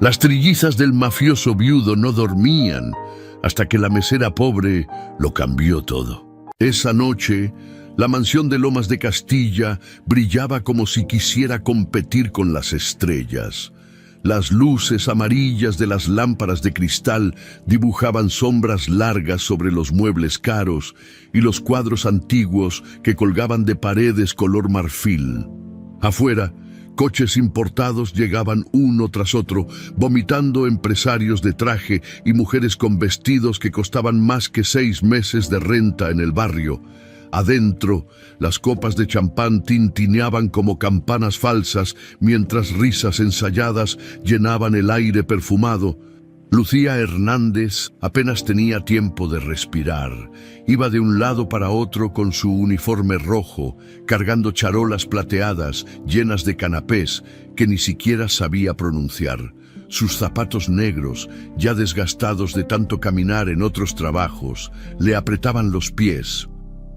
Las trillizas del mafioso viudo no dormían hasta que la mesera pobre lo cambió todo. Esa noche, la mansión de Lomas de Castilla brillaba como si quisiera competir con las estrellas. Las luces amarillas de las lámparas de cristal dibujaban sombras largas sobre los muebles caros y los cuadros antiguos que colgaban de paredes color marfil. Afuera, coches importados llegaban uno tras otro, vomitando empresarios de traje y mujeres con vestidos que costaban más que 6 meses de renta en el barrio. Adentro, las copas de champán tintineaban como campanas falsas, mientras risas ensayadas llenaban el aire perfumado. Lucía Hernández apenas tenía tiempo de respirar. Iba de un lado para otro con su uniforme rojo, cargando charolas plateadas llenas de canapés que ni siquiera sabía pronunciar. Sus zapatos negros, ya desgastados de tanto caminar en otros trabajos, le apretaban los pies.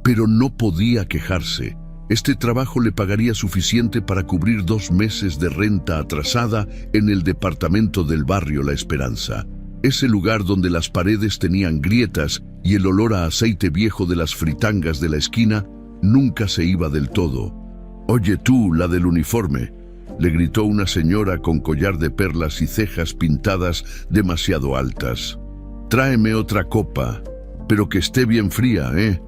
Pero no podía quejarse. Este trabajo le pagaría suficiente para cubrir 2 meses de renta atrasada en el departamento del barrio La Esperanza. Ese lugar donde las paredes tenían grietas y el olor a aceite viejo de las fritangas de la esquina nunca se iba del todo. «Oye tú, la del uniforme», le gritó una señora con collar de perlas y cejas pintadas demasiado altas. «Tráeme otra copa, pero que esté bien fría, ¿eh?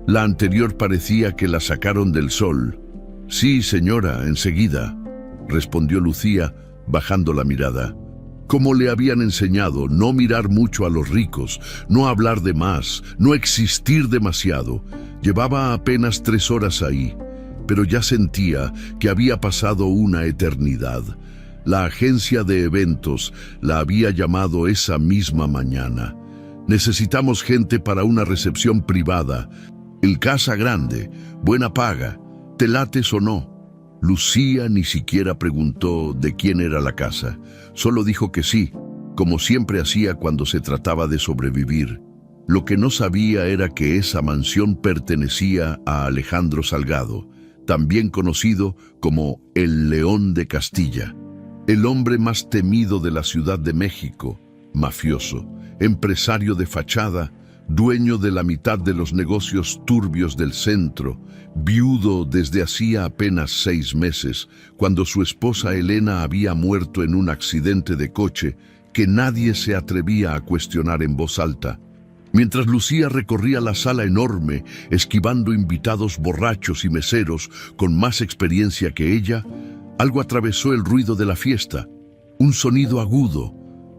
La anterior parecía que la sacaron del sol». «Sí, señora, enseguida», respondió Lucía, bajando la mirada. Como le habían enseñado, no mirar mucho a los ricos, no hablar de más, no existir demasiado. Llevaba apenas 3 horas ahí, pero ya sentía que había pasado una eternidad. La agencia de eventos la había llamado esa misma mañana. «Necesitamos gente para una recepción privada. El casa grande, buena paga, ¿te lates o no?» Lucía ni siquiera preguntó de quién era la casa. Solo dijo que sí, como siempre hacía cuando se trataba de sobrevivir. Lo que no sabía era que esa mansión pertenecía a Alejandro Salgado, también conocido como el León de Castilla, el hombre más temido de la Ciudad de México, mafioso, empresario de fachada, dueño de la mitad de los negocios turbios del centro, viudo desde hacía apenas 6 meses, cuando su esposa Elena había muerto en un accidente de coche que nadie se atrevía a cuestionar en voz alta. Mientras Lucía recorría la sala enorme, esquivando invitados borrachos y meseros con más experiencia que ella, algo atravesó el ruido de la fiesta, un sonido agudo,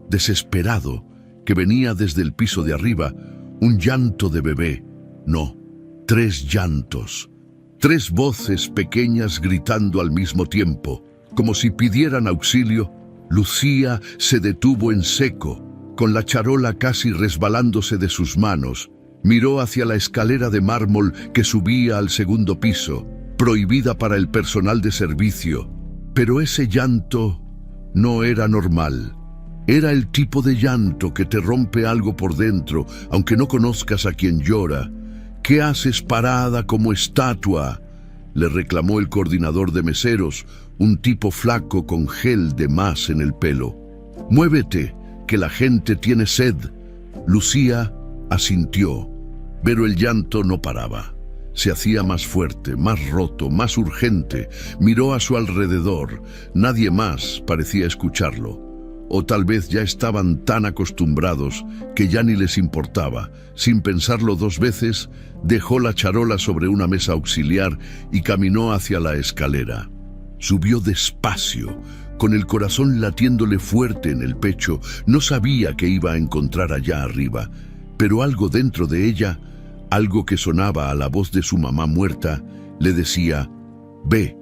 desesperado, que venía desde el piso de arriba. Un llanto de bebé, no, 3 llantos, 3 voces pequeñas gritando al mismo tiempo, como si pidieran auxilio. Lucía se detuvo en seco, con la charola casi resbalándose de sus manos. Miró hacia la escalera de mármol que subía al 2.º piso, prohibida para el personal de servicio. Pero ese llanto no era normal. Era el tipo de llanto que te rompe algo por dentro, aunque no conozcas a quien llora. «¿Qué haces parada como estatua?», le reclamó el coordinador de meseros, un tipo flaco con gel de más en el pelo. «Muévete, que la gente tiene sed». Lucía asintió, pero el llanto no paraba. Se hacía más fuerte, más roto, más urgente. Miró a su alrededor. Nadie más parecía escucharlo. O tal vez ya estaban tan acostumbrados que ya ni les importaba. Sin pensarlo 2 veces, dejó la charola sobre una mesa auxiliar y caminó hacia la escalera. Subió despacio, con el corazón latiéndole fuerte en el pecho. No sabía qué iba a encontrar allá arriba, pero algo dentro de ella, algo que sonaba a la voz de su mamá muerta, le decía: «Ve,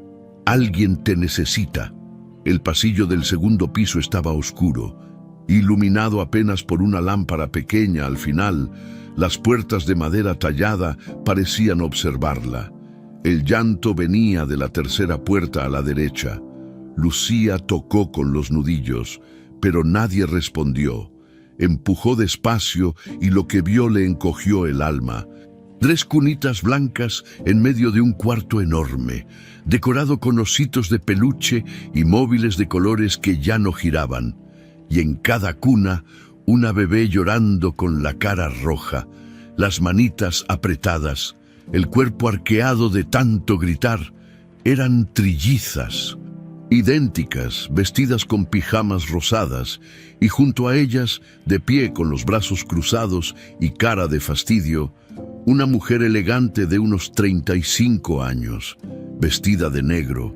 alguien te necesita». El pasillo del 2.º piso estaba oscuro, iluminado apenas por una lámpara pequeña al final. Las puertas de madera tallada parecían observarla. El llanto venía de la 3.ª puerta a la derecha. Lucía tocó con los nudillos, pero nadie respondió. Empujó despacio y lo que vio le encogió el alma. 3 cunitas blancas en medio de un cuarto enorme, decorado con ositos de peluche y móviles de colores que ya no giraban. y en cada cuna una bebé llorando con la cara roja, las manitas apretadas, el cuerpo arqueado de tanto gritar. Eran trillizas, idénticas, vestidas con pijamas rosadas, y junto a ellas, de pie con los brazos cruzados y cara de fastidio, una mujer elegante de unos 35 años, vestida de negro,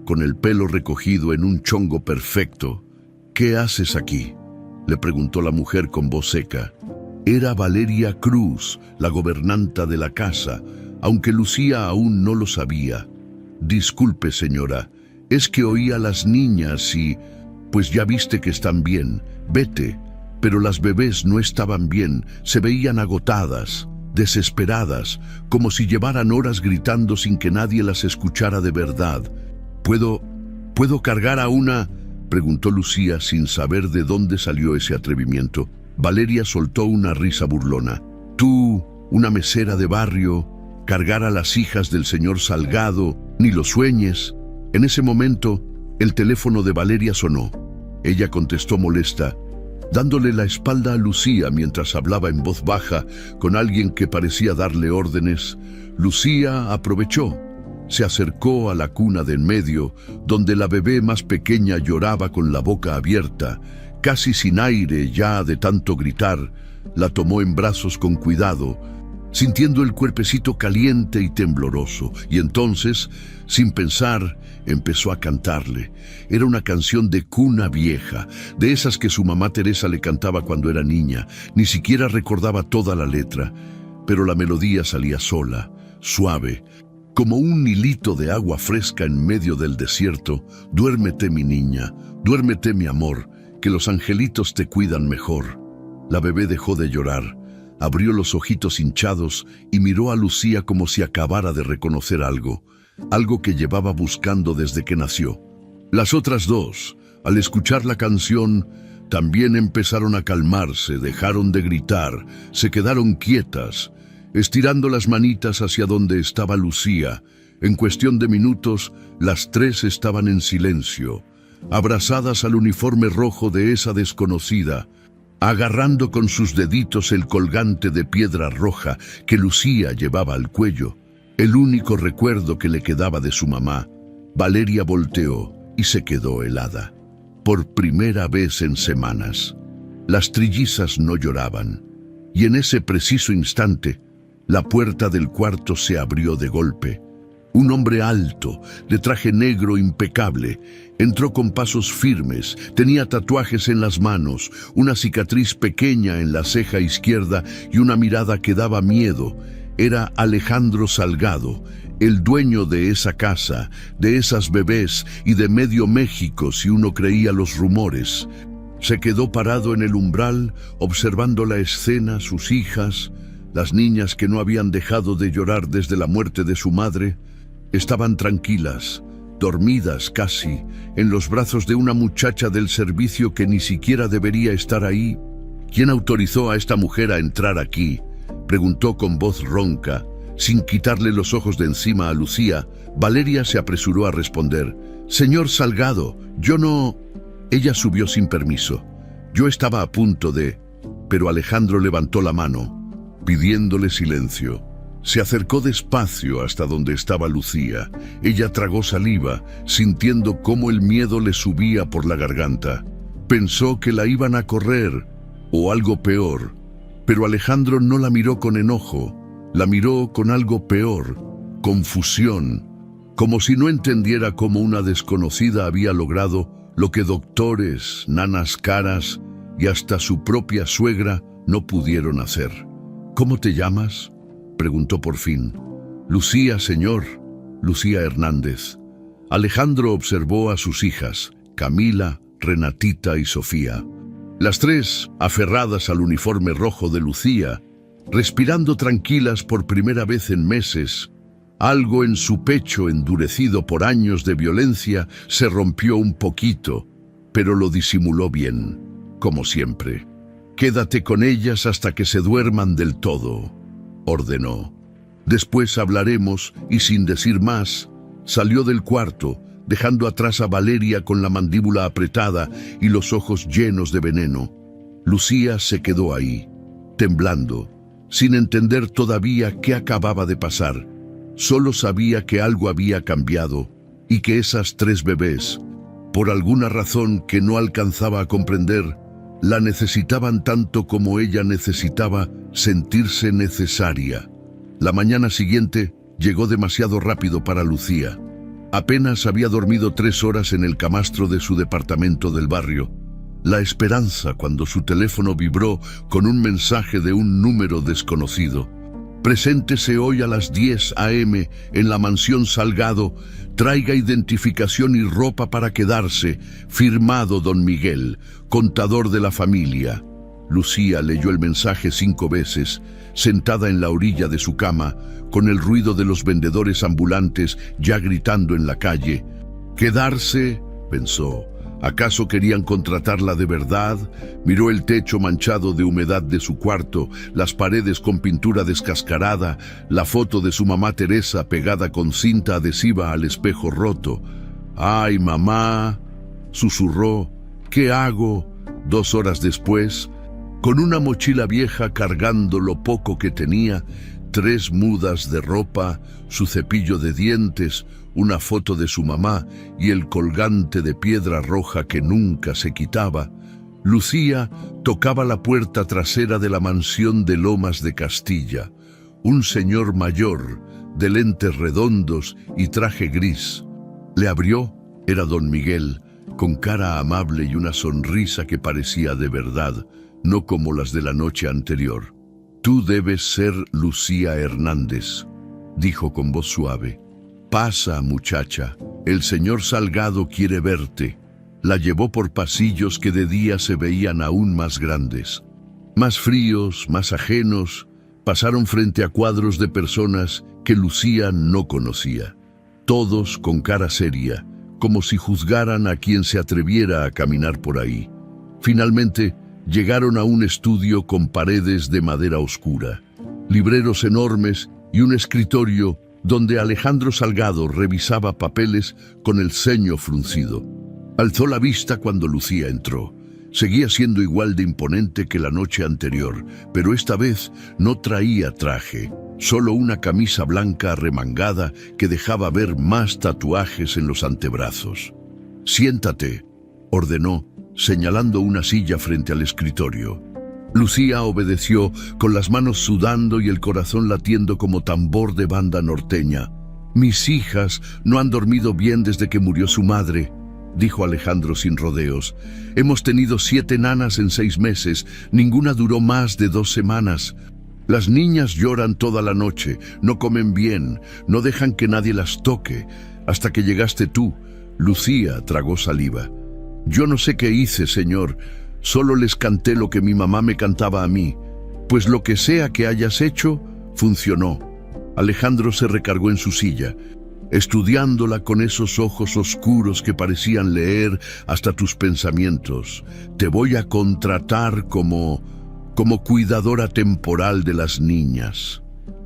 con el pelo recogido en un chongo perfecto. «¿Qué haces aquí?», le preguntó la mujer con voz seca. Era Valeria Cruz, la gobernanta de la casa, aunque Lucía aún no lo sabía. «Disculpe, señora, es que oí a las niñas y... pues ya viste que están bien, vete». Pero las bebés no estaban bien, se veían agotadas, desesperadas, como si llevaran horas gritando sin que nadie las escuchara de verdad. ¿Puedo cargar a una?», preguntó Lucía sin saber de dónde salió ese atrevimiento. Valeria soltó una risa burlona. «Tú, una mesera de barrio, cargar a las hijas del señor Salgado, ni lo sueñes». En ese momento, el teléfono de Valeria sonó. Ella contestó molesta, dándole la espalda a Lucía mientras hablaba en voz baja con alguien que parecía darle órdenes. Lucía aprovechó. Se acercó a la cuna de en medio, donde la bebé más pequeña lloraba con la boca abierta, casi sin aire ya de tanto gritar. La tomó en brazos con cuidado, sintiendo el cuerpecito caliente y tembloroso, y entonces, sin pensar, empezó a cantarle. Era una canción de cuna vieja, de esas que su mamá Teresa le cantaba cuando era niña. Ni siquiera recordaba toda la letra, pero la melodía salía sola, suave, como un hilito de agua fresca en medio del desierto. «Duérmete, mi niña, duérmete, mi amor, que los angelitos te cuidan mejor». La bebé dejó de llorar, abrió los ojitos hinchados y miró a Lucía como si acabara de reconocer algo que llevaba buscando desde que nació. Las otras dos, al escuchar la canción, también empezaron a calmarse, dejaron de gritar, se quedaron quietas, estirando las manitas hacia donde estaba Lucía. En cuestión de minutos, las tres estaban en silencio, abrazadas al uniforme rojo de esa desconocida, agarrando con sus deditos el colgante de piedra roja que Lucía llevaba al cuello, el único recuerdo que le quedaba de su mamá. Valeria volteó y se quedó helada. Por primera vez en semanas, las trillizas no lloraban, y en ese preciso instante, la puerta del cuarto se abrió de golpe. Un hombre alto, de traje negro impecable, entró con pasos firmes, tenía tatuajes en las manos, una cicatriz pequeña en la ceja izquierda y una mirada que daba miedo. Era Alejandro Salgado, el dueño de esa casa, de esas bebés y de medio México, si uno creía los rumores. Se quedó parado en el umbral, observando la escena, sus hijas, las niñas que no habían dejado de llorar desde la muerte de su madre. Estaban tranquilas, dormidas casi, en los brazos de una muchacha del servicio que ni siquiera debería estar ahí. «¿Quién autorizó a esta mujer a entrar aquí?», preguntó con voz ronca. Sin quitarle los ojos de encima a Lucía, Valeria se apresuró a responder. «Señor Salgado, yo no...». Ella subió sin permiso. «Yo estaba a punto de...». Pero Alejandro levantó la mano, pidiéndole silencio. Se acercó despacio hasta donde estaba Lucía. Ella tragó saliva, sintiendo cómo el miedo le subía por la garganta. Pensó que la iban a correr, o algo peor. Pero Alejandro no la miró con enojo, la miró con algo peor, confusión, como si no entendiera cómo una desconocida había logrado lo que doctores, nanas caras y hasta su propia suegra no pudieron hacer. «¿Cómo te llamas?», preguntó por fin. «Lucía, señor, Lucía Hernández». Alejandro observó a sus hijas, Camila, Renatita y Sofía. Las tres, aferradas al uniforme rojo de Lucía, respirando tranquilas por primera vez en meses. Algo en su pecho, endurecido por años de violencia, se rompió un poquito, pero lo disimuló bien, como siempre. «Quédate con ellas hasta que se duerman del todo», ordenó. «Después hablaremos», y sin decir más, salió del cuarto, dejando atrás a Valeria con la mandíbula apretada y los ojos llenos de veneno. Lucía se quedó ahí, temblando, sin entender todavía qué acababa de pasar. Solo sabía que algo había cambiado y que esas 3 bebés, por alguna razón que no alcanzaba a comprender, la necesitaban tanto como ella necesitaba sentirse necesaria. La mañana siguiente llegó demasiado rápido para Lucía. Apenas había dormido 3 horas en el camastro de su departamento del barrio. La esperanza cuando su teléfono vibró con un mensaje de un número desconocido. Preséntese hoy a las 10 a.m. en la mansión Salgado. Traiga identificación y ropa para quedarse. Firmado don Miguel, contador de la familia. Lucía leyó el mensaje 5 veces, sentada en la orilla de su cama, con el ruido de los vendedores ambulantes ya gritando en la calle. «¿Quedarse?», pensó. ¿Acaso querían contratarla de verdad? Miró el techo manchado de humedad de su cuarto, las paredes con pintura descascarada, la foto de su mamá Teresa pegada con cinta adhesiva al espejo roto. «¡Ay, mamá!», susurró. «¿Qué hago?». 2 horas después, con una mochila vieja cargando lo poco que tenía, 3 mudas de ropa, su cepillo de dientes, una foto de su mamá y el colgante de piedra roja que nunca se quitaba, Lucía tocaba la puerta trasera de la mansión de Lomas de Castilla. Un señor mayor, de lentes redondos y traje gris. Le abrió, era don Miguel, con cara amable y una sonrisa que parecía de verdad, no como las de la noche anterior. «Tú debes ser Lucía Hernández», dijo con voz suave. «Pasa, muchacha, el señor Salgado quiere verte». La llevó por pasillos que de día se veían aún más grandes, más fríos, más ajenos. Pasaron frente a cuadros de personas que Lucía no conocía, todos con cara seria, como si juzgaran a quien se atreviera a caminar por ahí. Finalmente, llegaron a un estudio con paredes de madera oscura, libreros enormes y un escritorio donde Alejandro Salgado revisaba papeles con el ceño fruncido. Alzó la vista cuando Lucía entró. Seguía siendo igual de imponente que la noche anterior, pero esta vez no traía traje, solo una camisa blanca arremangada que dejaba ver más tatuajes en los antebrazos. «Siéntate», ordenó, señalando una silla frente al escritorio. Lucía obedeció, con las manos sudando y el corazón latiendo como tambor de banda norteña. «Mis hijas no han dormido bien desde que murió su madre», dijo Alejandro sin rodeos. «Hemos tenido 7 nanas en 6 meses, ninguna duró más de 2 semanas. Las niñas lloran toda la noche, no comen bien, no dejan que nadie las toque, hasta que llegaste tú». Lucía tragó saliva. «Yo no sé qué hice, señor, solo les canté lo que mi mamá me cantaba a mí. Pues lo que sea que hayas hecho, funcionó». Alejandro se recargó en su silla, estudiándola con esos ojos oscuros que parecían leer hasta tus pensamientos. «Te voy a contratar como cuidadora temporal de las niñas.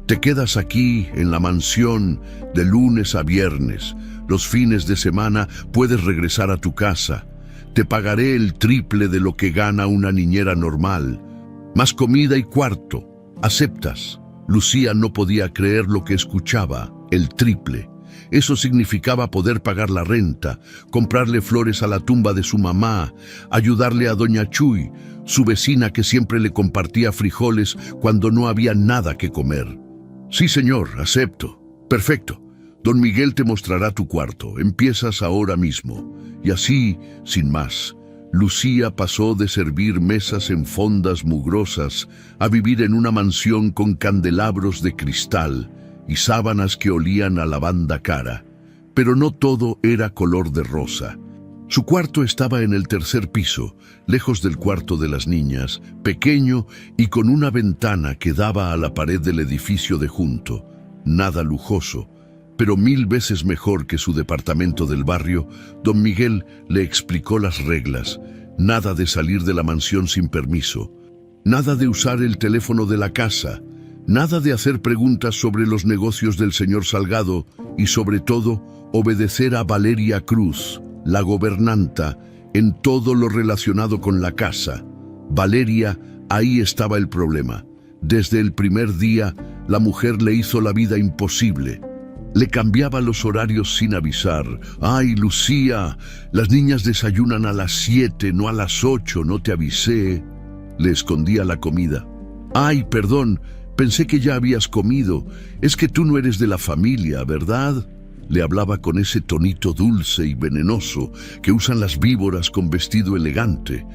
Te quedas aquí en la mansión de lunes a viernes. Los fines de semana puedes regresar a tu casa. Te pagaré el triple de lo que gana una niñera normal. Más comida y cuarto. ¿Aceptas?». Lucía no podía creer lo que escuchaba. El triple. Eso significaba poder pagar la renta, comprarle flores a la tumba de su mamá, ayudarle a doña Chuy, su vecina que siempre le compartía frijoles cuando no había nada que comer. «Sí, señor, acepto». «Perfecto. Don Miguel te mostrará tu cuarto. Empiezas ahora mismo». Y así, sin más, Lucía pasó de servir mesas en fondas mugrosas a vivir en una mansión con candelabros de cristal y sábanas que olían a lavanda cara. Pero no todo era color de rosa. Su cuarto estaba en el 3er piso, lejos del cuarto de las niñas, pequeño y con una ventana que daba a la pared del edificio de junto. Nada lujoso, pero 1000 veces mejor que su departamento del barrio. Don Miguel le explicó las reglas. Nada de salir de la mansión sin permiso. Nada de usar el teléfono de la casa. Nada de hacer preguntas sobre los negocios del señor Salgado y, sobre todo, obedecer a Valeria Cruz, la gobernanta, en todo lo relacionado con la casa. Valeria, ahí estaba el problema. Desde el primer día, la mujer le hizo la vida imposible. Le cambiaba los horarios sin avisar. «Ay, Lucía, las niñas desayunan a las 7, no a las 8, no te avisé». Le escondía la comida. «Ay, perdón, pensé que ya habías comido. Es que tú no eres de la familia, ¿verdad?». Le hablaba con ese tonito dulce y venenoso que usan las víboras con vestido elegante.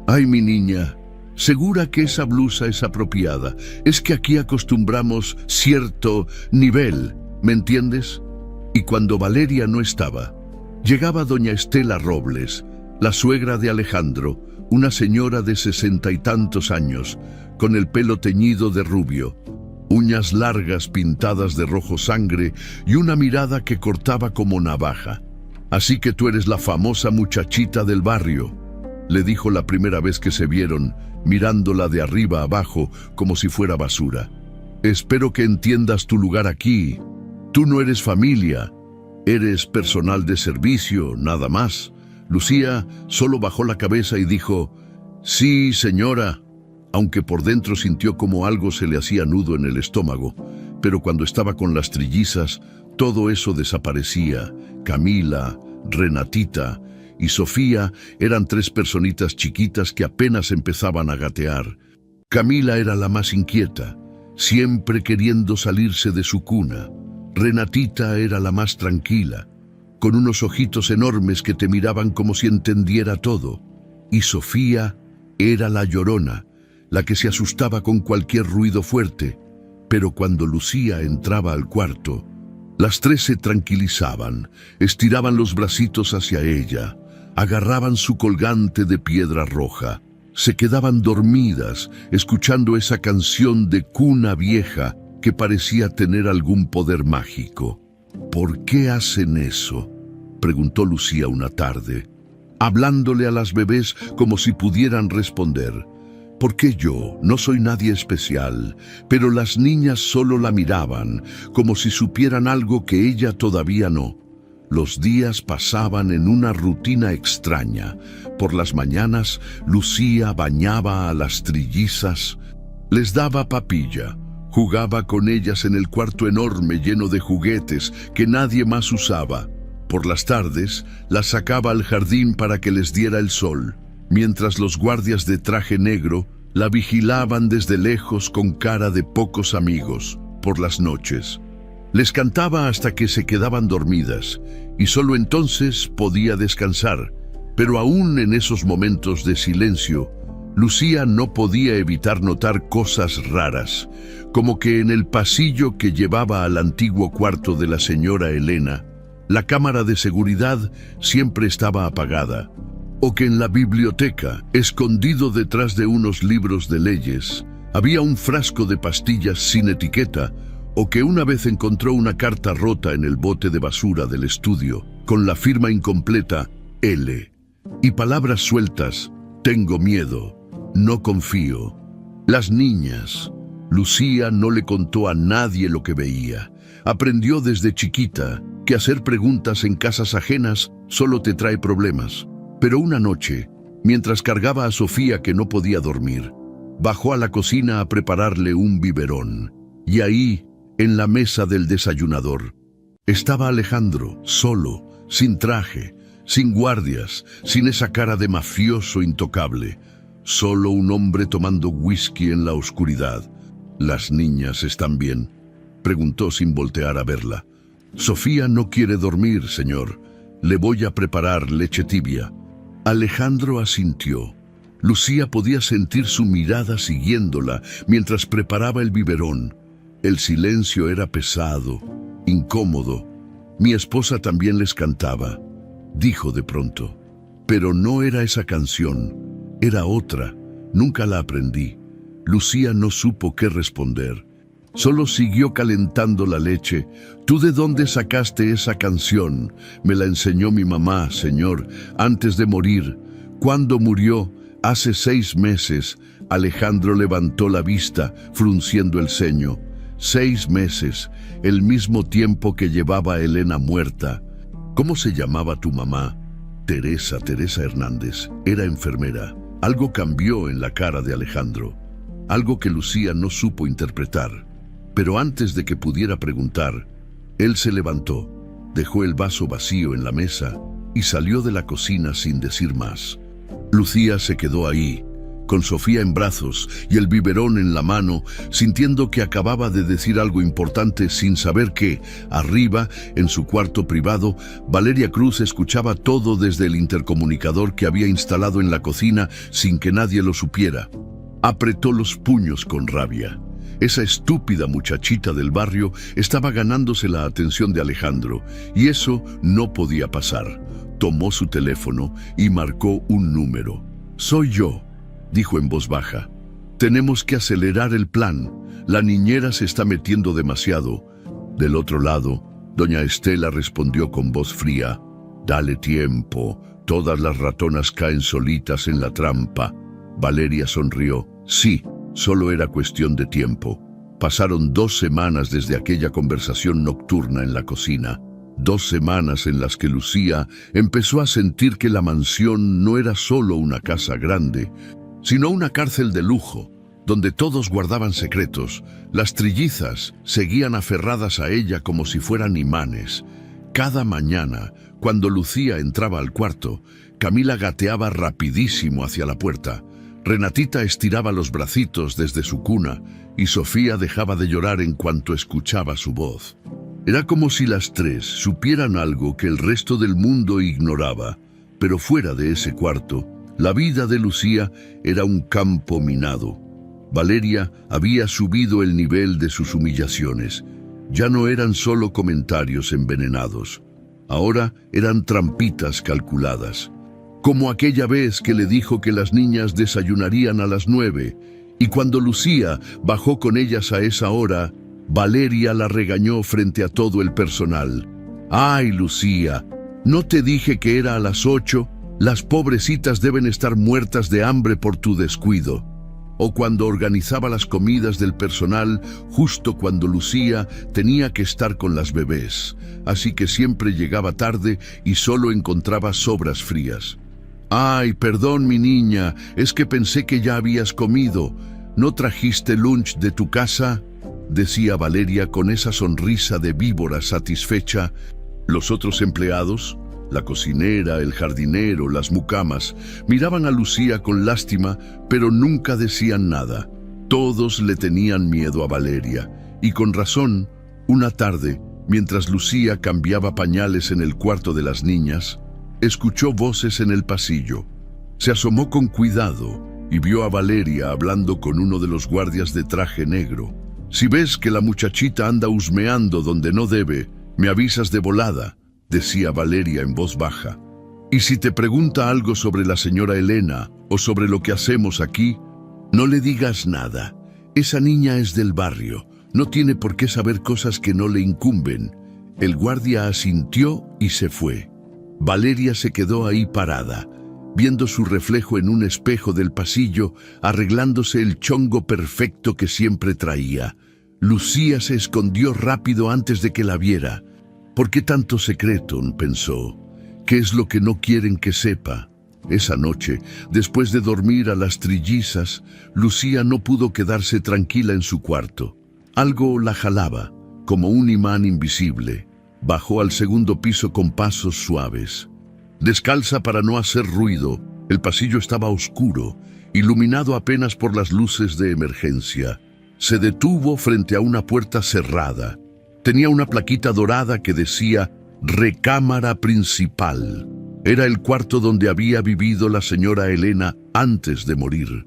«Ay, mi niña, ¿segura que esa blusa es apropiada? Es que aquí acostumbramos cierto nivel, ¿me entiendes?». Y cuando Valeria no estaba, llegaba doña Estela Robles, la suegra de Alejandro, una señora de 60 y tantos años, con el pelo teñido de rubio, uñas largas pintadas de rojo sangre y una mirada que cortaba como navaja. «Así que tú eres la famosa muchachita del barrio», le dijo la primera vez que se vieron, mirándola de arriba abajo como si fuera basura. «Espero que entiendas tu lugar aquí. Tú no eres familia, eres personal de servicio, nada más». Lucía solo bajó la cabeza y dijo: «Sí, señora», aunque por dentro sintió como algo se le hacía nudo en el estómago. Pero cuando estaba con las trillizas, todo eso desaparecía. Camila, Renatita y Sofía eran 3 personitas chiquitas que apenas empezaban a gatear. Camila era la más inquieta, siempre queriendo salirse de su cuna. Renatita era la más tranquila, con unos ojitos enormes que te miraban como si entendiera todo. Y Sofía era la llorona, la que se asustaba con cualquier ruido fuerte. Pero cuando Lucía entraba al cuarto, las 3 se tranquilizaban, estiraban los bracitos hacia ella, agarraban su colgante de piedra roja, se quedaban dormidas, escuchando esa canción de cuna vieja que parecía tener algún poder mágico. «¿Por qué hacen eso?», preguntó Lucía una tarde, hablándole a las bebés como si pudieran responder. «Porque yo no soy nadie especial», pero las niñas solo la miraban, como si supieran algo que ella todavía no. Los días pasaban en una rutina extraña. Por las mañanas, Lucía bañaba a las trillizas, les daba papilla, jugaba con ellas en el cuarto enorme lleno de juguetes que nadie más usaba. Por las tardes, las sacaba al jardín para que les diera el sol, mientras los guardias de traje negro la vigilaban desde lejos con cara de pocos amigos. Por las noches, les cantaba hasta que se quedaban dormidas, y solo entonces podía descansar. Pero aún en esos momentos de silencio, Lucía no podía evitar notar cosas raras, como que en el pasillo que llevaba al antiguo cuarto de la señora Elena, la cámara de seguridad siempre estaba apagada, o que en la biblioteca, escondido detrás de unos libros de leyes, había un frasco de pastillas sin etiqueta, o que una vez encontró una carta rota en el bote de basura del estudio, con la firma incompleta L, y palabras sueltas: «Tengo miedo, no confío». Las niñas. Lucía no le contó a nadie lo que veía. Aprendió desde chiquita que hacer preguntas en casas ajenas solo te trae problemas. Pero una noche, mientras cargaba a Sofía que no podía dormir, bajó a la cocina a prepararle un biberón. Y ahí, en la mesa del desayunador, estaba Alejandro, solo, sin traje, sin guardias, sin esa cara de mafioso intocable. Solo un hombre tomando whisky en la oscuridad. «¿Las niñas están bien?», preguntó sin voltear a verla. «Sofía no quiere dormir, señor. Le voy a preparar leche tibia». Alejandro asintió. Lucía podía sentir su mirada siguiéndola mientras preparaba el biberón. El silencio era pesado, incómodo. «Mi esposa también les cantaba», dijo de pronto. «Pero no era esa canción, era otra. Nunca la aprendí». Lucía no supo qué responder. Solo siguió calentando la leche. «¿Tú de dónde sacaste esa canción?». «Me la enseñó mi mamá, señor, antes de morir». «¿Cuándo murió?». «Hace 6 meses». Alejandro levantó la vista, frunciendo el ceño. 6 meses, el mismo tiempo que llevaba a Elena muerta. ¿Cómo se llamaba tu mamá? Teresa Hernández. Era enfermera. Algo cambió en la cara de Alejandro, algo que Lucía no supo interpretar. Pero antes de que pudiera preguntar, él se levantó, dejó el vaso vacío en la mesa y salió de la cocina sin decir más. Lucía se quedó ahí, con Sofía en brazos y el biberón en la mano, sintiendo que acababa de decir algo importante sin saber que, arriba, en su cuarto privado, Valeria Cruz escuchaba todo desde el intercomunicador que había instalado en la cocina sin que nadie lo supiera. Apretó los puños con rabia. Esa estúpida muchachita del barrio estaba ganándose la atención de Alejandro, y eso no podía pasar. Tomó su teléfono y marcó un número. «Soy yo», dijo en voz baja. «Tenemos que acelerar el plan. La niñera se está metiendo demasiado». Del otro lado, doña Estela respondió con voz fría. «Dale tiempo. Todas las ratonas caen solitas en la trampa». Valeria sonrió. Sí, solo era cuestión de tiempo. Pasaron 2 semanas desde aquella conversación nocturna en la cocina. 2 semanas en las que Lucía empezó a sentir que la mansión no era solo una casa grande, sino una cárcel de lujo, donde todos guardaban secretos. Las trillizas seguían aferradas a ella como si fueran imanes. Cada mañana, cuando Lucía entraba al cuarto, Camila gateaba rapidísimo hacia la puerta. Renatita estiraba los bracitos desde su cuna y Sofía dejaba de llorar en cuanto escuchaba su voz. Era como si las 3 supieran algo que el resto del mundo ignoraba, pero fuera de ese cuarto, la vida de Lucía era un campo minado. Valeria había subido el nivel de sus humillaciones. Ya no eran solo comentarios envenenados. Ahora eran trampitas calculadas. Como aquella vez que le dijo que las niñas desayunarían a las 9, y cuando Lucía bajó con ellas a esa hora, Valeria la regañó frente a todo el personal. «Ay, Lucía, ¿no te dije que era a las 8? Las pobrecitas deben estar muertas de hambre por tu descuido». O cuando organizaba las comidas del personal justo cuando Lucía tenía que estar con las bebés, así que siempre llegaba tarde y solo encontraba sobras frías. «Ay, perdón, mi niña, es que pensé que ya habías comido. ¿No trajiste lunch de tu casa?», decía Valeria con esa sonrisa de víbora satisfecha. Los otros empleados, la cocinera, el jardinero, las mucamas, miraban a Lucía con lástima, pero nunca decían nada. Todos le tenían miedo a Valeria, y con razón. Una tarde, mientras Lucía cambiaba pañales en el cuarto de las niñas, escuchó voces en el pasillo. Se asomó con cuidado y vio a Valeria hablando con uno de los guardias de traje negro. «Si ves que la muchachita anda husmeando donde no debe, me avisas de volada», decía Valeria en voz baja. «Y si te pregunta algo sobre la señora Elena o sobre lo que hacemos aquí, no le digas nada. Esa niña es del barrio, no tiene por qué saber cosas que no le incumben». El guardia asintió y se fue. Valeria se quedó ahí parada, viendo su reflejo en un espejo del pasillo, arreglándose el chongo perfecto que siempre traía. Lucía se escondió rápido antes de que la viera. «¿Por qué tanto secreto?», pensó. «¿Qué es lo que no quieren que sepa?». Esa noche, después de dormir a las trillizas, Lucía no pudo quedarse tranquila en su cuarto. Algo la jalaba, como un imán invisible. Bajó al 2º piso con pasos suaves. Descalza para no hacer ruido, el pasillo estaba oscuro, iluminado apenas por las luces de emergencia. Se detuvo frente a una puerta cerrada. Tenía una plaquita dorada que decía «Recámara principal». Era el cuarto donde había vivido la señora Elena antes de morir.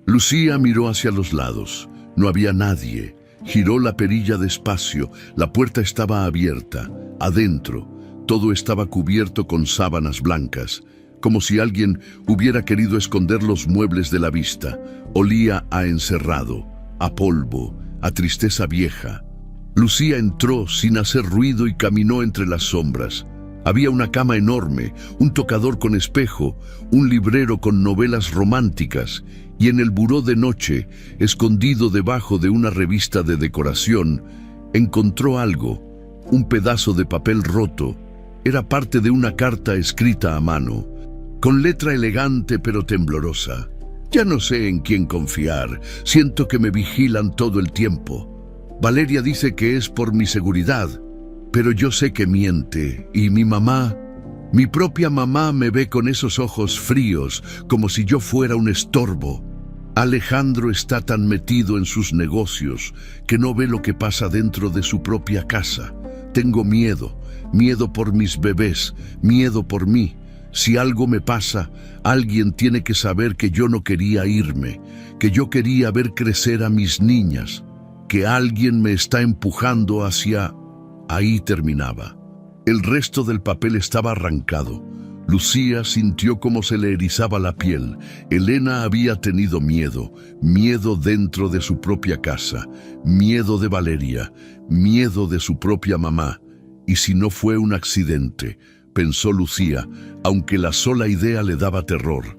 Lucía miró hacia los lados. No había nadie. Giró la perilla despacio. La puerta estaba abierta. Adentro, todo estaba cubierto con sábanas blancas, como si alguien hubiera querido esconder los muebles de la vista. Olía a encerrado, a polvo, a tristeza vieja. Lucía entró sin hacer ruido y caminó entre las sombras. Había una cama enorme, un tocador con espejo, un librero con novelas románticas, y en el buró de noche, escondido debajo de una revista de decoración, encontró algo, un pedazo de papel roto. Era parte de una carta escrita a mano, con letra elegante pero temblorosa. Ya no sé en quién confiar, siento que me vigilan todo el tiempo. Valeria dice que es por mi seguridad, pero yo sé que miente, y mi propia mamá me ve con esos ojos fríos, como si yo fuera un estorbo. Alejandro está tan metido en sus negocios que no ve lo que pasa dentro de su propia casa. Tengo miedo por mis bebés, miedo por mí. Si algo me pasa, alguien tiene que saber que yo no quería irme, que yo quería ver crecer a mis niñas, que alguien me está empujando hacia... Ahí terminaba. El resto del papel estaba arrancado. Lucía sintió cómo se le erizaba la piel. Elena había tenido miedo dentro de su propia casa, miedo de Valeria, miedo de su propia mamá. Y si no fue un accidente, pensó Lucía, aunque la sola idea le daba terror.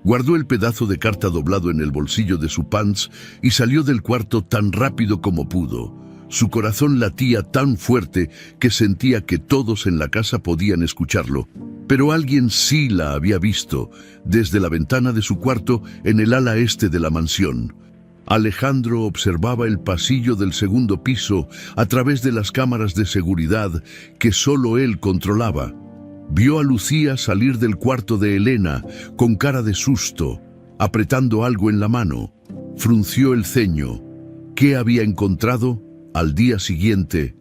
Guardó el pedazo de carta doblado en el bolsillo de su pants y salió del cuarto tan rápido como pudo. Su corazón latía tan fuerte que sentía que todos en la casa podían escucharlo. Pero alguien sí la había visto, desde la ventana de su cuarto en el ala este de la mansión. Alejandro observaba el pasillo del segundo piso a través de las cámaras de seguridad que solo él controlaba. Vio a Lucía salir del cuarto de Elena con cara de susto, apretando algo en la mano. Frunció el ceño. ¿Qué había encontrado? Al día siguiente,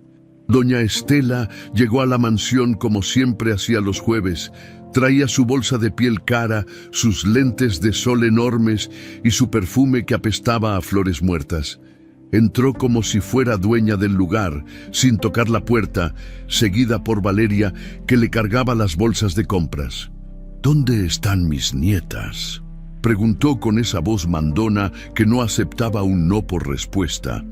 doña Estela llegó a la mansión como siempre hacía los jueves. Traía su bolsa de piel cara, sus lentes de sol enormes y su perfume que apestaba a flores muertas. Entró como si fuera dueña del lugar, sin tocar la puerta, seguida por Valeria, que le cargaba las bolsas de compras. ¿Dónde están mis nietas?, preguntó con esa voz mandona que no aceptaba un no por respuesta.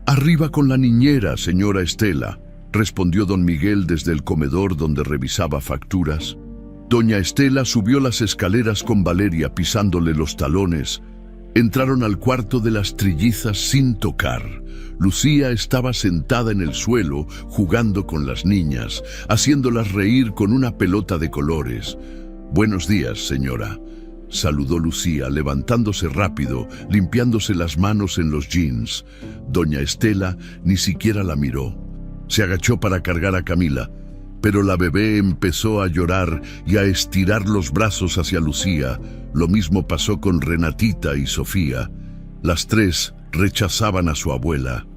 «Arriba con la niñera, señora Estela», respondió don Miguel desde el comedor donde revisaba facturas. Doña Estela subió las escaleras con Valeria pisándole los talones. Entraron al cuarto de las trillizas sin tocar. Lucía estaba sentada en el suelo jugando con las niñas, haciéndolas reír con una pelota de colores. «Buenos días, señora», saludó Lucía, levantándose rápido, limpiándose las manos en los jeans. Doña Estela ni siquiera la miró. Se agachó para cargar a Camila, pero la bebé empezó a llorar y a estirar los brazos hacia Lucía. Lo mismo pasó con Renatita y Sofía. Las tres rechazaban a su abuela.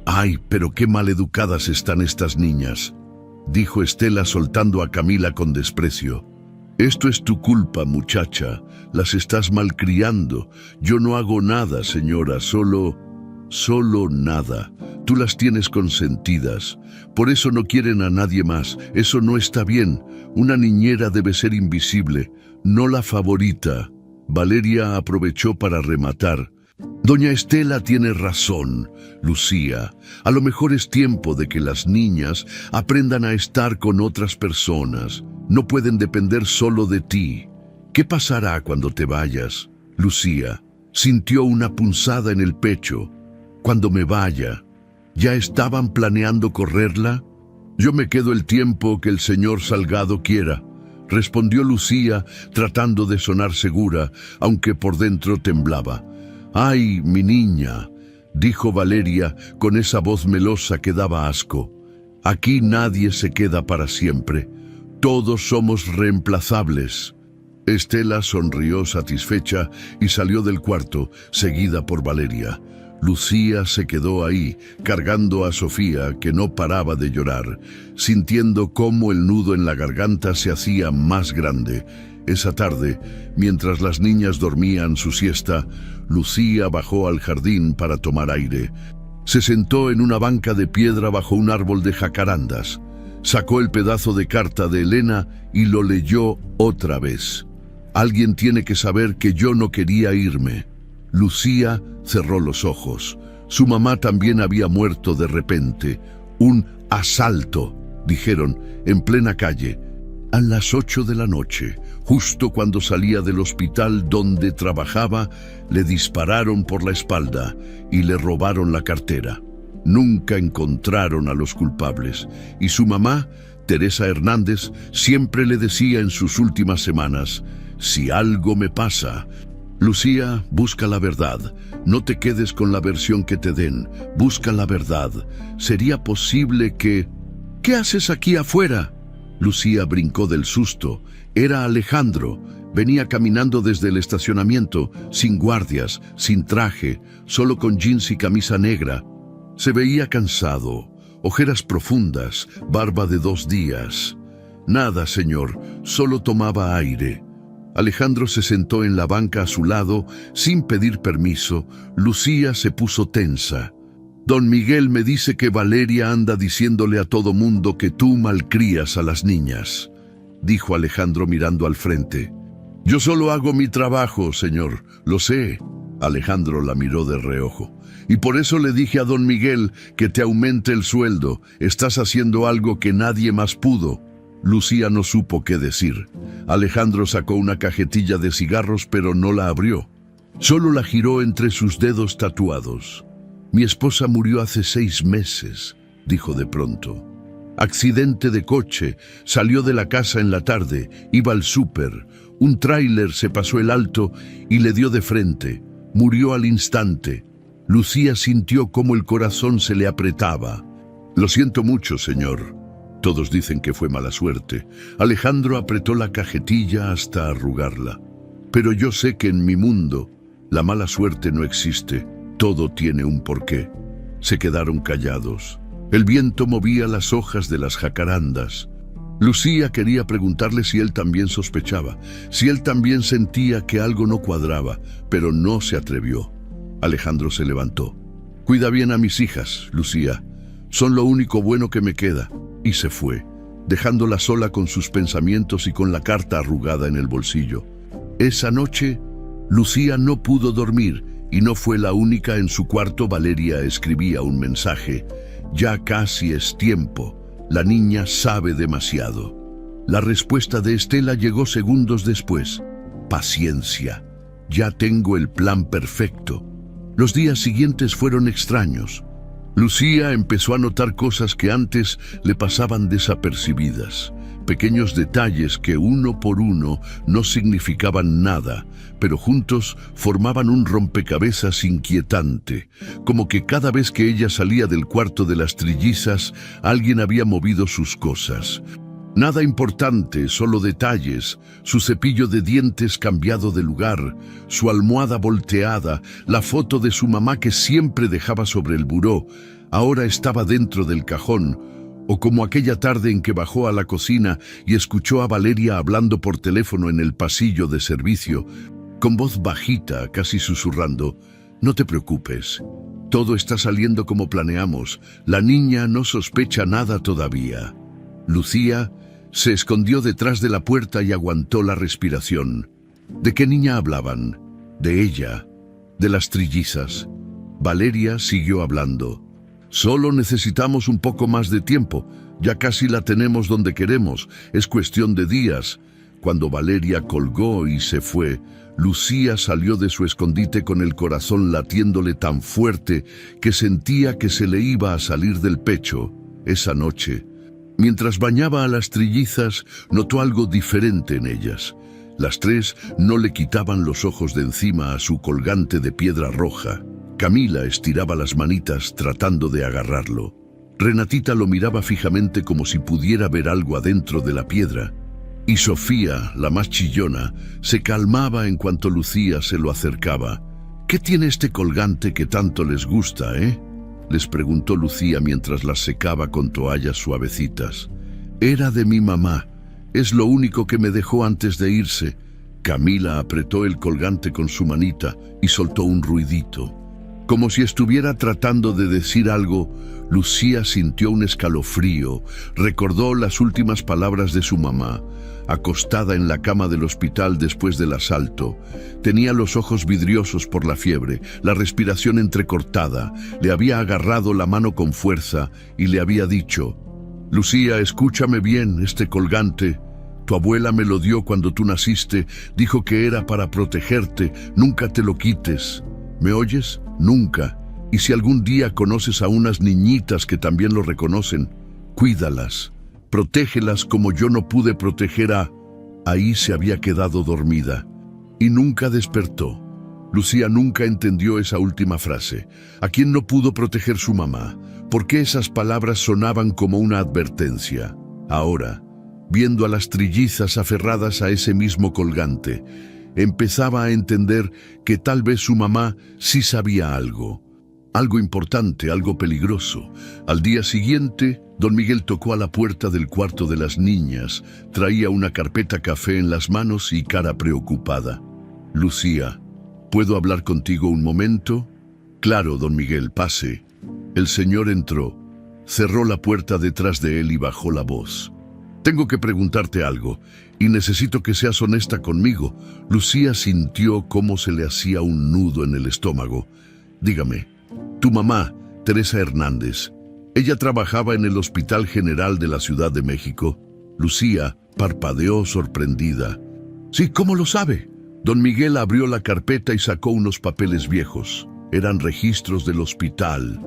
«Ay, pero qué maleducadas están estas niñas», dijo Estela soltando a Camila con desprecio. «Esto es tu culpa, muchacha. Las estás malcriando. Yo no hago nada, señora, solo nada. Tú las tienes consentidas. Por eso no quieren a nadie más. Eso no está bien. Una niñera debe ser invisible, no la favorita». Valeria aprovechó para rematar. «Doña Estela tiene razón, Lucía. A lo mejor es tiempo de que las niñas aprendan a estar con otras personas. No pueden depender solo de ti. ¿Qué pasará cuando te vayas?» Lucía sintió una punzada en el pecho. «Cuando me vaya, ¿ya estaban planeando correrla?» «Yo me quedo el tiempo que el señor Salgado quiera», respondió Lucía, tratando de sonar segura, aunque por dentro temblaba. «Ay, mi niña», dijo Valeria con esa voz melosa que daba asco. «Aquí nadie se queda para siempre. Todos somos reemplazables». Estela sonrió satisfecha y salió del cuarto, seguida por Valeria. Lucía se quedó ahí, cargando a Sofía, que no paraba de llorar, sintiendo cómo el nudo en la garganta se hacía más grande. Esa tarde, mientras las niñas dormían su siesta, Lucía bajó al jardín para tomar aire. Se sentó en una banca de piedra bajo un árbol de jacarandas. Sacó el pedazo de carta de Elena y lo leyó otra vez. «Alguien tiene que saber que yo no quería irme». Lucía cerró los ojos. Su mamá también había muerto de repente. «Un asalto», dijeron, en plena calle. A las 8 de la noche, justo cuando salía del hospital donde trabajaba, le dispararon por la espalda y le robaron la cartera. Nunca encontraron a los culpables y su mamá Teresa Hernández siempre le decía en sus últimas semanas: si algo me pasa, Lucía, busca la verdad. No te quedes con la versión que te den. Busca la verdad. ¿Sería posible que... ¿Qué haces aquí afuera? Lucía brincó del susto. Era Alejandro. Venía caminando desde el estacionamiento, sin guardias, sin traje, solo con jeans y camisa negra. Se veía cansado, ojeras profundas, barba de 2 días. Nada, señor, solo tomaba aire. Alejandro se sentó en la banca a su lado, sin pedir permiso. Lucía se puso tensa. Don Miguel me dice que Valeria anda diciéndole a todo mundo que tú malcrías a las niñas, dijo Alejandro mirando al frente. Yo solo hago mi trabajo, señor, lo sé. Alejandro la miró de reojo. Y por eso le dije a don Miguel que te aumente el sueldo. Estás haciendo algo que nadie más pudo. Lucía no supo qué decir. Alejandro sacó una cajetilla de cigarros, pero no la abrió. Solo la giró entre sus dedos tatuados. Mi esposa murió hace 6 meses, dijo de pronto. Accidente de coche, salió de la casa en la tarde, iba al súper. Un tráiler se pasó el alto y le dio de frente. Murió al instante. Lucía sintió cómo el corazón se le apretaba. Lo siento mucho, señor. Todos dicen que fue mala suerte. Alejandro apretó la cajetilla hasta arrugarla. Pero yo sé que en mi mundo la mala suerte no existe. Todo tiene un porqué. Se quedaron callados. El viento movía las hojas de las jacarandas. Lucía quería preguntarle si él también sospechaba, si él también sentía que algo no cuadraba, pero no se atrevió. Alejandro se levantó. Cuida bien a mis hijas, Lucía. Son lo único bueno que me queda. Y se fue, dejándola sola con sus pensamientos y con la carta arrugada en el bolsillo. Esa noche, Lucía no pudo dormir y no fue la única. En su cuarto, Valeria escribía un mensaje. Ya casi es tiempo. La niña sabe demasiado. La respuesta de Estela llegó segundos después. Paciencia. Ya tengo el plan perfecto. Los días siguientes fueron extraños. Lucía empezó a notar cosas que antes le pasaban desapercibidas. Pequeños detalles que uno por uno no significaban nada, pero juntos formaban un rompecabezas inquietante, como que cada vez que ella salía del cuarto de las trillizas, alguien había movido sus cosas. Nada importante, solo detalles: su cepillo de dientes cambiado de lugar, su almohada volteada, la foto de su mamá que siempre dejaba sobre el buró, ahora estaba dentro del cajón, o como aquella tarde en que bajó a la cocina y escuchó a Valeria hablando por teléfono en el pasillo de servicio, con voz bajita, casi susurrando: no te preocupes, todo está saliendo como planeamos, la niña no sospecha nada todavía. Lucía se escondió detrás de la puerta y aguantó la respiración. ¿De qué niña hablaban? De ella, de las trillizas. Valeria siguió hablando. Solo necesitamos un poco más de tiempo. Ya casi la tenemos donde queremos. Es cuestión de días. Cuando Valeria colgó y se fue, Lucía salió de su escondite con el corazón latiéndole tan fuerte que sentía que se le iba a salir del pecho. Esa noche, mientras bañaba a las trillizas, notó algo diferente en ellas. Las 3 no le quitaban los ojos de encima a su colgante de piedra roja. Camila estiraba las manitas tratando de agarrarlo. Renatita lo miraba fijamente como si pudiera ver algo adentro de la piedra. Y Sofía, la más chillona, se calmaba en cuanto Lucía se lo acercaba. ¿Qué tiene este colgante que tanto les gusta, les preguntó Lucía mientras las secaba con toallas suavecitas. Era de mi mamá. Es lo único que me dejó antes de irse. Camila apretó el colgante con su manita y soltó un ruidito. Como si estuviera tratando de decir algo, Lucía sintió un escalofrío. Recordó las últimas palabras de su mamá, acostada en la cama del hospital después del asalto. Tenía los ojos vidriosos por la fiebre, la respiración entrecortada. Le había agarrado la mano con fuerza y le había dicho: Lucía, escúchame bien, este colgante. Tu abuela me lo dio cuando tú naciste. Dijo que era para protegerte. Nunca te lo quites. ¿Me oyes? Nunca. Y si algún día conoces a unas niñitas que también lo reconocen, cuídalas. Protégelas como yo no pude proteger a... Ahí se había quedado dormida y nunca despertó. Lucía nunca entendió esa última frase. ¿A quién no pudo proteger su mamá? ¿Por qué esas palabras sonaban como una advertencia? Ahora, viendo a las trillizas aferradas a ese mismo colgante, empezaba a entender que tal vez su mamá sí sabía algo. Algo importante, algo peligroso. Al día siguiente, don Miguel tocó a la puerta del cuarto de las niñas. Traía una carpeta café en las manos y cara preocupada. Lucía, ¿puedo hablar contigo un momento? Claro, don Miguel, pase. El señor entró, cerró la puerta detrás de él y bajó la voz. Tengo que preguntarte algo, y necesito que seas honesta conmigo. Lucía sintió cómo se le hacía un nudo en el estómago. Dígame, tu mamá, Teresa Hernández, ella trabajaba en el Hospital General de la Ciudad de México. Lucía parpadeó sorprendida. Sí, ¿cómo lo sabe? Don Miguel abrió la carpeta y sacó unos papeles viejos. Eran registros del hospital.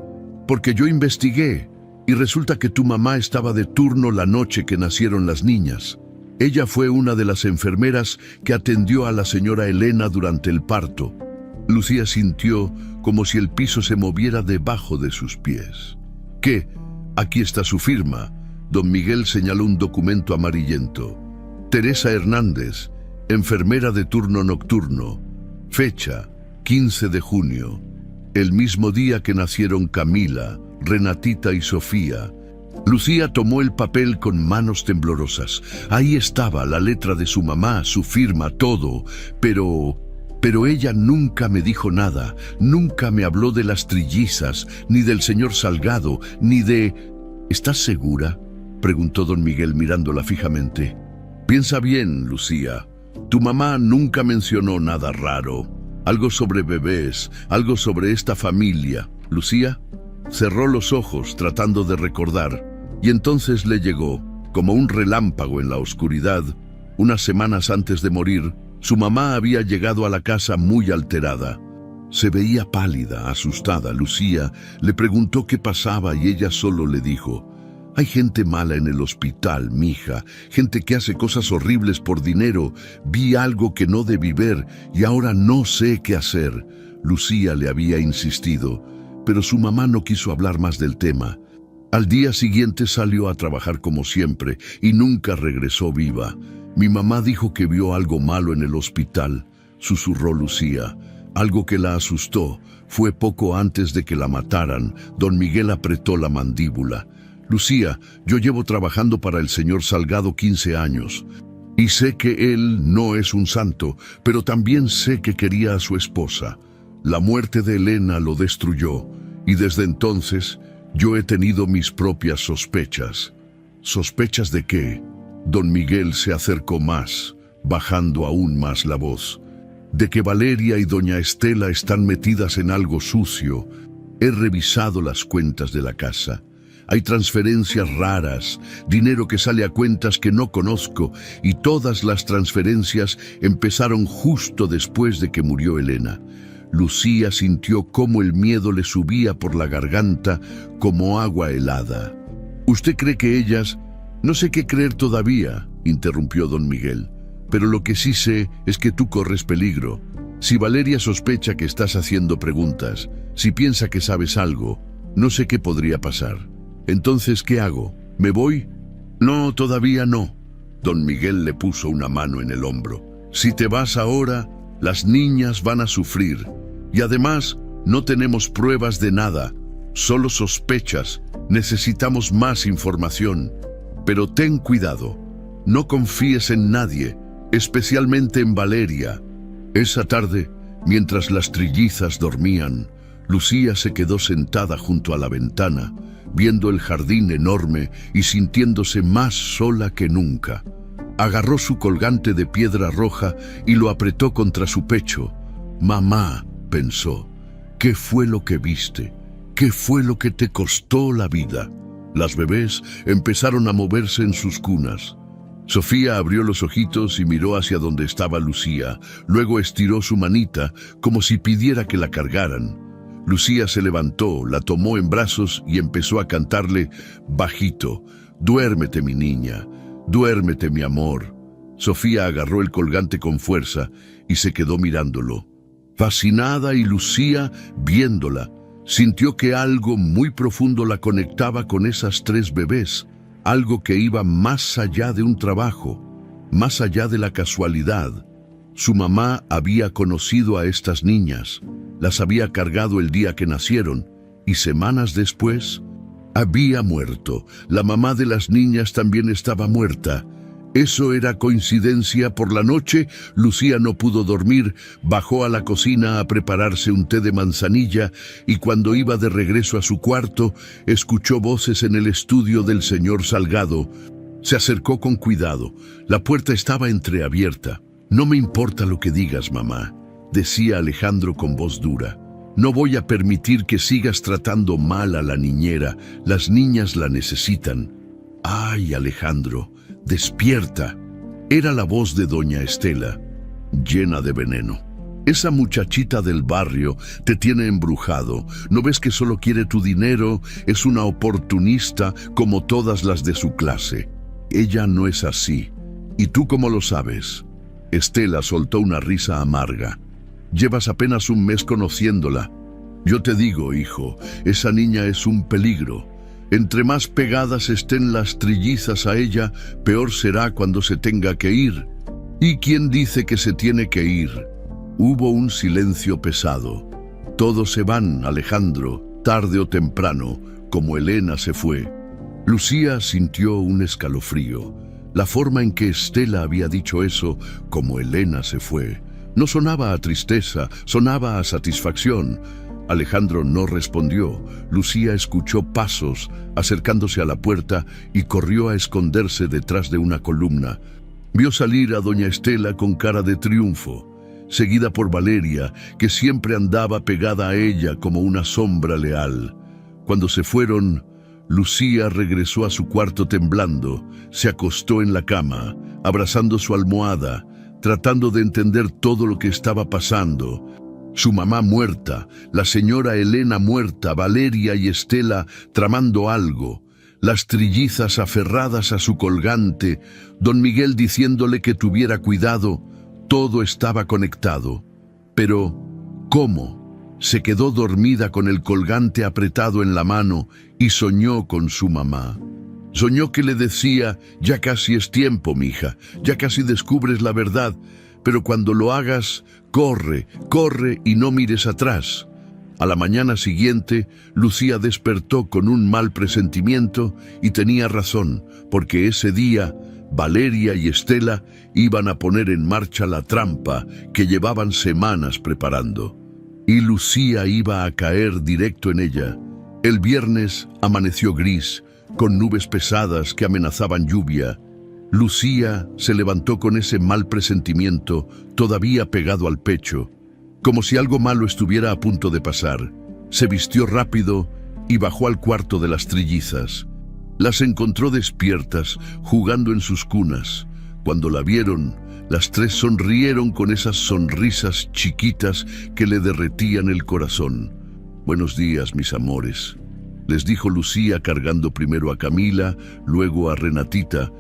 Porque yo investigué, y resulta que tu mamá estaba de turno la noche que nacieron las niñas. Ella fue una de las enfermeras que atendió a la señora Elena durante el parto. Lucía sintió como si el piso se moviera debajo de sus pies. ¿Qué? Aquí está su firma. Don Miguel señaló un documento amarillento. Teresa Hernández, enfermera de turno nocturno. Fecha, 15 de junio. El mismo día que nacieron Camila, Renatita y Sofía. Lucía tomó el papel con manos temblorosas. Ahí estaba la letra de su mamá, su firma, todo. Pero ella nunca me dijo nada. Nunca me habló de las trillizas, ni del señor Salgado, ni de... ¿Estás segura?, preguntó don Miguel mirándola fijamente. Piensa bien, Lucía. Tu mamá nunca mencionó nada raro. Algo sobre bebés, algo sobre esta familia. Lucía cerró los ojos tratando de recordar, y entonces le llegó, como un relámpago en la oscuridad, unas semanas antes de morir, su mamá había llegado a la casa muy alterada. Se veía pálida, asustada. Lucía le preguntó qué pasaba y ella solo le dijo: hay gente mala en el hospital, mija, gente que hace cosas horribles por dinero. Vi algo que no debí ver y ahora no sé qué hacer. Lucía le había insistido, pero su mamá no quiso hablar más del tema. Al día siguiente salió a trabajar como siempre y nunca regresó viva. Mi mamá dijo que vio algo malo en el hospital, susurró Lucía. Algo que la asustó. Fue poco antes de que la mataran. Don Miguel apretó la mandíbula. Lucía, yo llevo trabajando para el señor Salgado 15 años. Y sé que él no es un santo, pero también sé que quería a su esposa. La muerte de Elena lo destruyó, y desde entonces yo he tenido mis propias sospechas. ¿Sospechas de qué? Don Miguel se acercó más, bajando aún más la voz. De que Valeria y doña Estela están metidas en algo sucio. He revisado las cuentas de la casa. Hay transferencias raras, dinero que sale a cuentas que no conozco, y todas las transferencias empezaron justo después de que murió Elena. Lucía sintió cómo el miedo le subía por la garganta como agua helada. ¿Usted cree que ellas...? No sé qué creer todavía, interrumpió don Miguel, pero lo que sí sé es que tú corres peligro. Si Valeria sospecha que estás haciendo preguntas, si piensa que sabes algo, no sé qué podría pasar. Entonces, ¿qué hago? ¿Me voy? No, todavía no. Don Miguel le puso una mano en el hombro. Si te vas ahora, las niñas van a sufrir. Y además, no tenemos pruebas de nada, solo sospechas. Necesitamos más información. Pero ten cuidado, no confíes en nadie, especialmente en Valeria. Esa tarde, mientras las trillizas dormían, Lucía se quedó sentada junto a la ventana, viendo el jardín enorme y sintiéndose más sola que nunca. Agarró su colgante de piedra roja y lo apretó contra su pecho. Mamá, pensó, ¿qué fue lo que viste? ¿Qué fue lo que te costó la vida? Las bebés empezaron a moverse en sus cunas. Sofía abrió los ojitos y miró hacia donde estaba Lucía. Luego estiró su manita como si pidiera que la cargaran. Lucía se levantó, la tomó en brazos y empezó a cantarle bajito: Duérmete, mi niña, duérmete, mi amor. Sofía agarró el colgante con fuerza y se quedó mirándolo. Fascinada, y Lucía, viéndola, sintió que algo muy profundo la conectaba con esas tres bebés, algo que iba más allá de un trabajo, más allá de la casualidad. Su mamá había conocido a estas niñas, las había cargado el día que nacieron, y semanas después había muerto. La mamá de las niñas también estaba muerta. ¿Eso era coincidencia? Por la noche, Lucía no pudo dormir, bajó a la cocina a prepararse un té de manzanilla y cuando iba de regreso a su cuarto, escuchó voces en el estudio del señor Salgado. Se acercó con cuidado. La puerta estaba entreabierta. «No me importa lo que digas, mamá», decía Alejandro con voz dura. «No voy a permitir que sigas tratando mal a la niñera. Las niñas la necesitan». «Ay, Alejandro, despierta». Era la voz de doña Estela, llena de veneno. «Esa muchachita del barrio te tiene embrujado. ¿No ves que solo quiere tu dinero? Es una oportunista como todas las de su clase. Ella no es así. ¿Y tú cómo lo sabes?». Estela soltó una risa amarga. «Llevas apenas un mes conociéndola. Yo te digo, hijo, esa niña es un peligro. Entre más pegadas estén las trillizas a ella, peor será cuando se tenga que ir». «¿Y quién dice que se tiene que ir?». Hubo un silencio pesado. «Todos se van, Alejandro, tarde o temprano, como Elena se fue». Lucía sintió un escalofrío. La forma en que Estela había dicho eso, como Elena se fue, no sonaba a tristeza, sonaba a satisfacción. Alejandro no respondió. Lucía escuchó pasos acercándose a la puerta y corrió a esconderse detrás de una columna. Vio salir a doña Estela con cara de triunfo, seguida por Valeria, que siempre andaba pegada a ella como una sombra leal. Cuando se fueron, Lucía regresó a su cuarto temblando, se acostó en la cama, abrazando su almohada, tratando de entender todo lo que estaba pasando. Su mamá muerta, la señora Elena muerta, Valeria y Estela tramando algo, las trillizas aferradas a su colgante, don Miguel diciéndole que tuviera cuidado. Todo estaba conectado. Pero, ¿cómo? Se quedó dormida con el colgante apretado en la mano y soñó con su mamá. Soñó que le decía: «Ya casi es tiempo, mija, ya casi descubres la verdad, pero cuando lo hagas, corre, corre y no mires atrás». A la mañana siguiente, Lucía despertó con un mal presentimiento y tenía razón, porque ese día Valeria y Estela iban a poner en marcha la trampa que llevaban semanas preparando. Y Lucía iba a caer directo en ella. El viernes amaneció gris, con nubes pesadas que amenazaban lluvia. Lucía se levantó con ese mal presentimiento todavía pegado al pecho, como si algo malo estuviera a punto de pasar. Se vistió rápido y bajó al cuarto de las trillizas. Las encontró despiertas, jugando en sus cunas. Cuando la vieron, las tres sonrieron con esas sonrisas chiquitas que le derretían el corazón. «Buenos días, mis amores», les dijo Lucía, cargando primero a Camila, luego a Renatita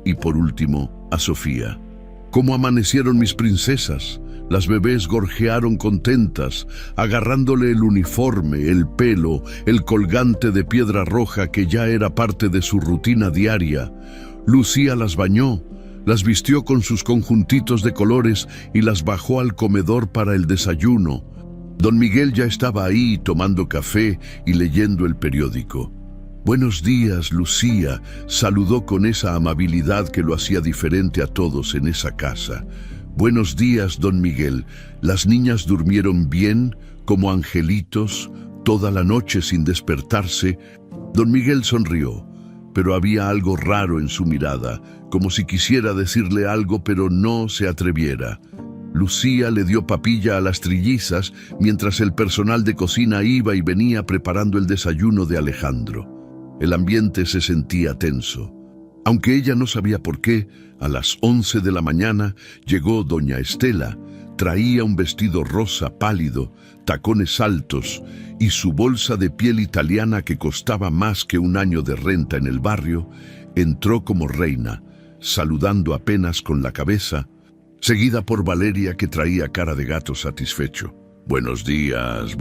y por último a Sofía. «¿Cómo amanecieron mis princesas?». Las bebés gorjearon contentas, agarrándole el uniforme, el pelo, el colgante de piedra roja que ya era parte de su rutina diaria. Lucía las bañó, las vistió con sus conjuntitos de colores y las bajó al comedor para el desayuno. Don Miguel ya estaba ahí tomando café y leyendo el periódico. «Buenos días, Lucía», saludó con esa amabilidad que lo hacía diferente a todos en esa casa. «Buenos días, don Miguel. ¿Las niñas durmieron bien, como angelitos, toda la noche sin despertarse?» Don Miguel sonrió, pero había algo raro en su mirada, como si quisiera decirle algo pero no se atreviera. Lucía le dio papilla a las trillizas mientras el personal de cocina iba y venía preparando el desayuno de Alejandro. El ambiente se sentía tenso. Aunque ella no sabía por qué, a las 11 de la mañana llegó doña Estela. Traía un vestido rosa pálido, tacones altos y su bolsa de piel italiana que costaba más que un año de renta en el barrio. Entró como reina, saludando apenas con la cabeza, seguida por Valeria, que traía cara de gato satisfecho. Buenos días,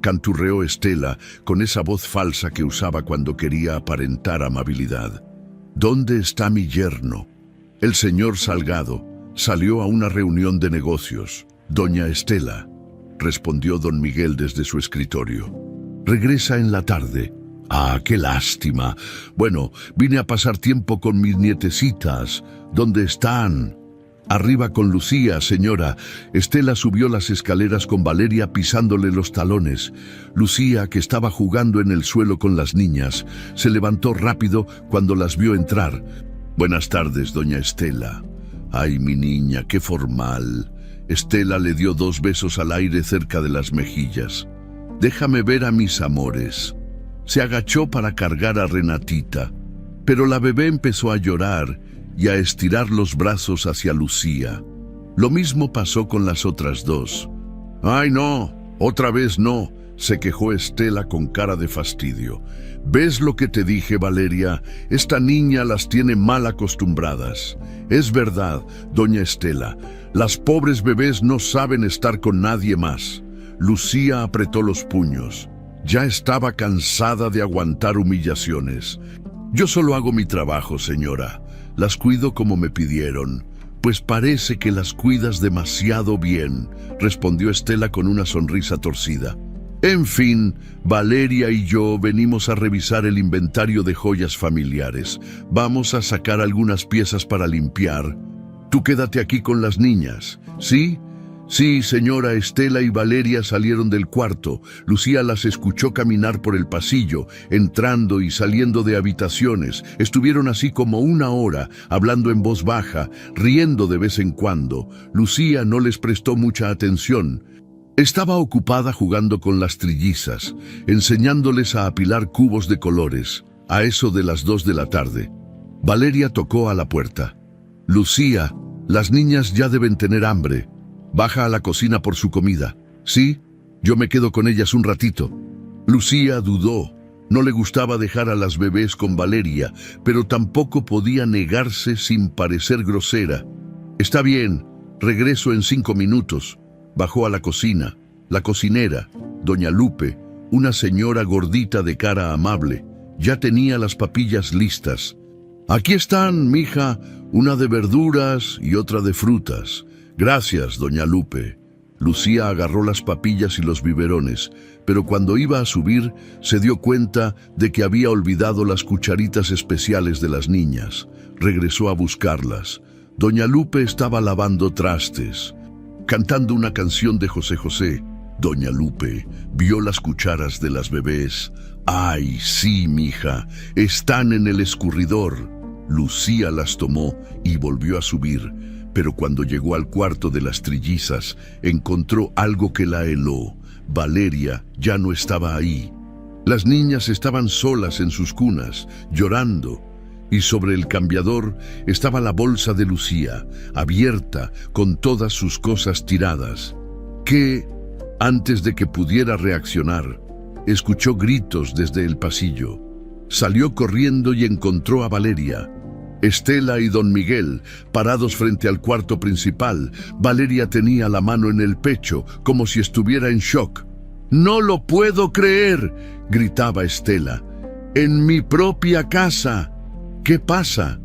canturreó Estela con esa voz falsa que usaba cuando quería aparentar amabilidad. ¿Dónde está mi yerno? El señor Salgado salió a una reunión de negocios. Doña Estela, respondió don Miguel desde su escritorio. Regresa en la tarde. Ah, qué lástima. Bueno, vine a pasar tiempo con mis nietecitas. ¿Dónde están? Arriba con Lucía, señora. Estela subió las escaleras con Valeria pisándole los talones. Lucía, que estaba jugando en el suelo con las niñas, se levantó rápido cuando las vio entrar. Buenas tardes, doña Estela. Ay, mi niña, qué formal. Estela le dio 2 besos al aire cerca de las mejillas. Déjame ver a mis amores. Se agachó para cargar a Renatita, pero la bebé empezó a llorar y a estirar los brazos hacia Lucía. Lo mismo pasó con las otras 2. ¡Ay, no! ¡Otra vez no!, se quejó Estela con cara de fastidio. ¿Ves lo que te dije, Valeria? Esta niña las tiene mal acostumbradas. Es verdad, doña Estela, las pobres bebés no saben estar con nadie más. Lucía apretó los puños. Ya estaba cansada de aguantar humillaciones. Yo solo hago mi trabajo, señora. Las cuido como me pidieron. Pues parece que las cuidas demasiado bien, respondió Estela con una sonrisa torcida. En fin, Valeria y yo venimos a revisar el inventario de joyas familiares. Vamos a sacar algunas piezas para limpiar. Tú quédate aquí con las niñas, ¿sí? Sí, señora. Estela y Valeria salieron del cuarto. Lucía las escuchó caminar por el pasillo, entrando y saliendo de habitaciones. Estuvieron así como 1 hora, hablando en voz baja, riendo de vez en cuando. Lucía no les prestó mucha atención. Estaba ocupada jugando con las trillizas, enseñándoles a apilar cubos de colores. A eso de las 2 de la tarde, Valeria tocó a la puerta. Lucía, las niñas ya deben tener hambre. Baja a la cocina por su comida. ¿Sí? Yo me quedo con ellas un ratito. Lucía dudó. No le gustaba dejar a las bebés con Valeria, pero tampoco podía negarse sin parecer grosera. Está bien, regreso en 5 minutos. Bajó a la cocina. La cocinera, doña Lupe, una señora gordita de cara amable, ya tenía las papillas listas. Aquí están, mija, una de verduras y otra de frutas. Gracias, doña Lupe. Lucía agarró las papillas y los biberones, pero cuando iba a subir se dio cuenta de que había olvidado las cucharitas especiales de las niñas. Regresó a buscarlas. Doña Lupe estaba lavando trastes, cantando una canción de José José. Doña Lupe vio las cucharas de las bebés. ¡Ay, sí, mija! Están en el escurridor. Lucía las tomó y volvió a subir, pero cuando llegó al cuarto de las trillizas, encontró algo que la heló. Valeria ya no estaba ahí. Las niñas estaban solas en sus cunas, llorando, y sobre el cambiador estaba la bolsa de Lucía, abierta, con todas sus cosas tiradas. Que, antes de que pudiera reaccionar, escuchó gritos desde el pasillo. Salió corriendo y encontró a Valeria, Estela y don Miguel, parados frente al cuarto principal. Valeria tenía la mano en el pecho, como si estuviera en shock. «¡No lo puedo creer!», gritaba Estela. «¡En mi propia casa!». «¿Qué pasa?»,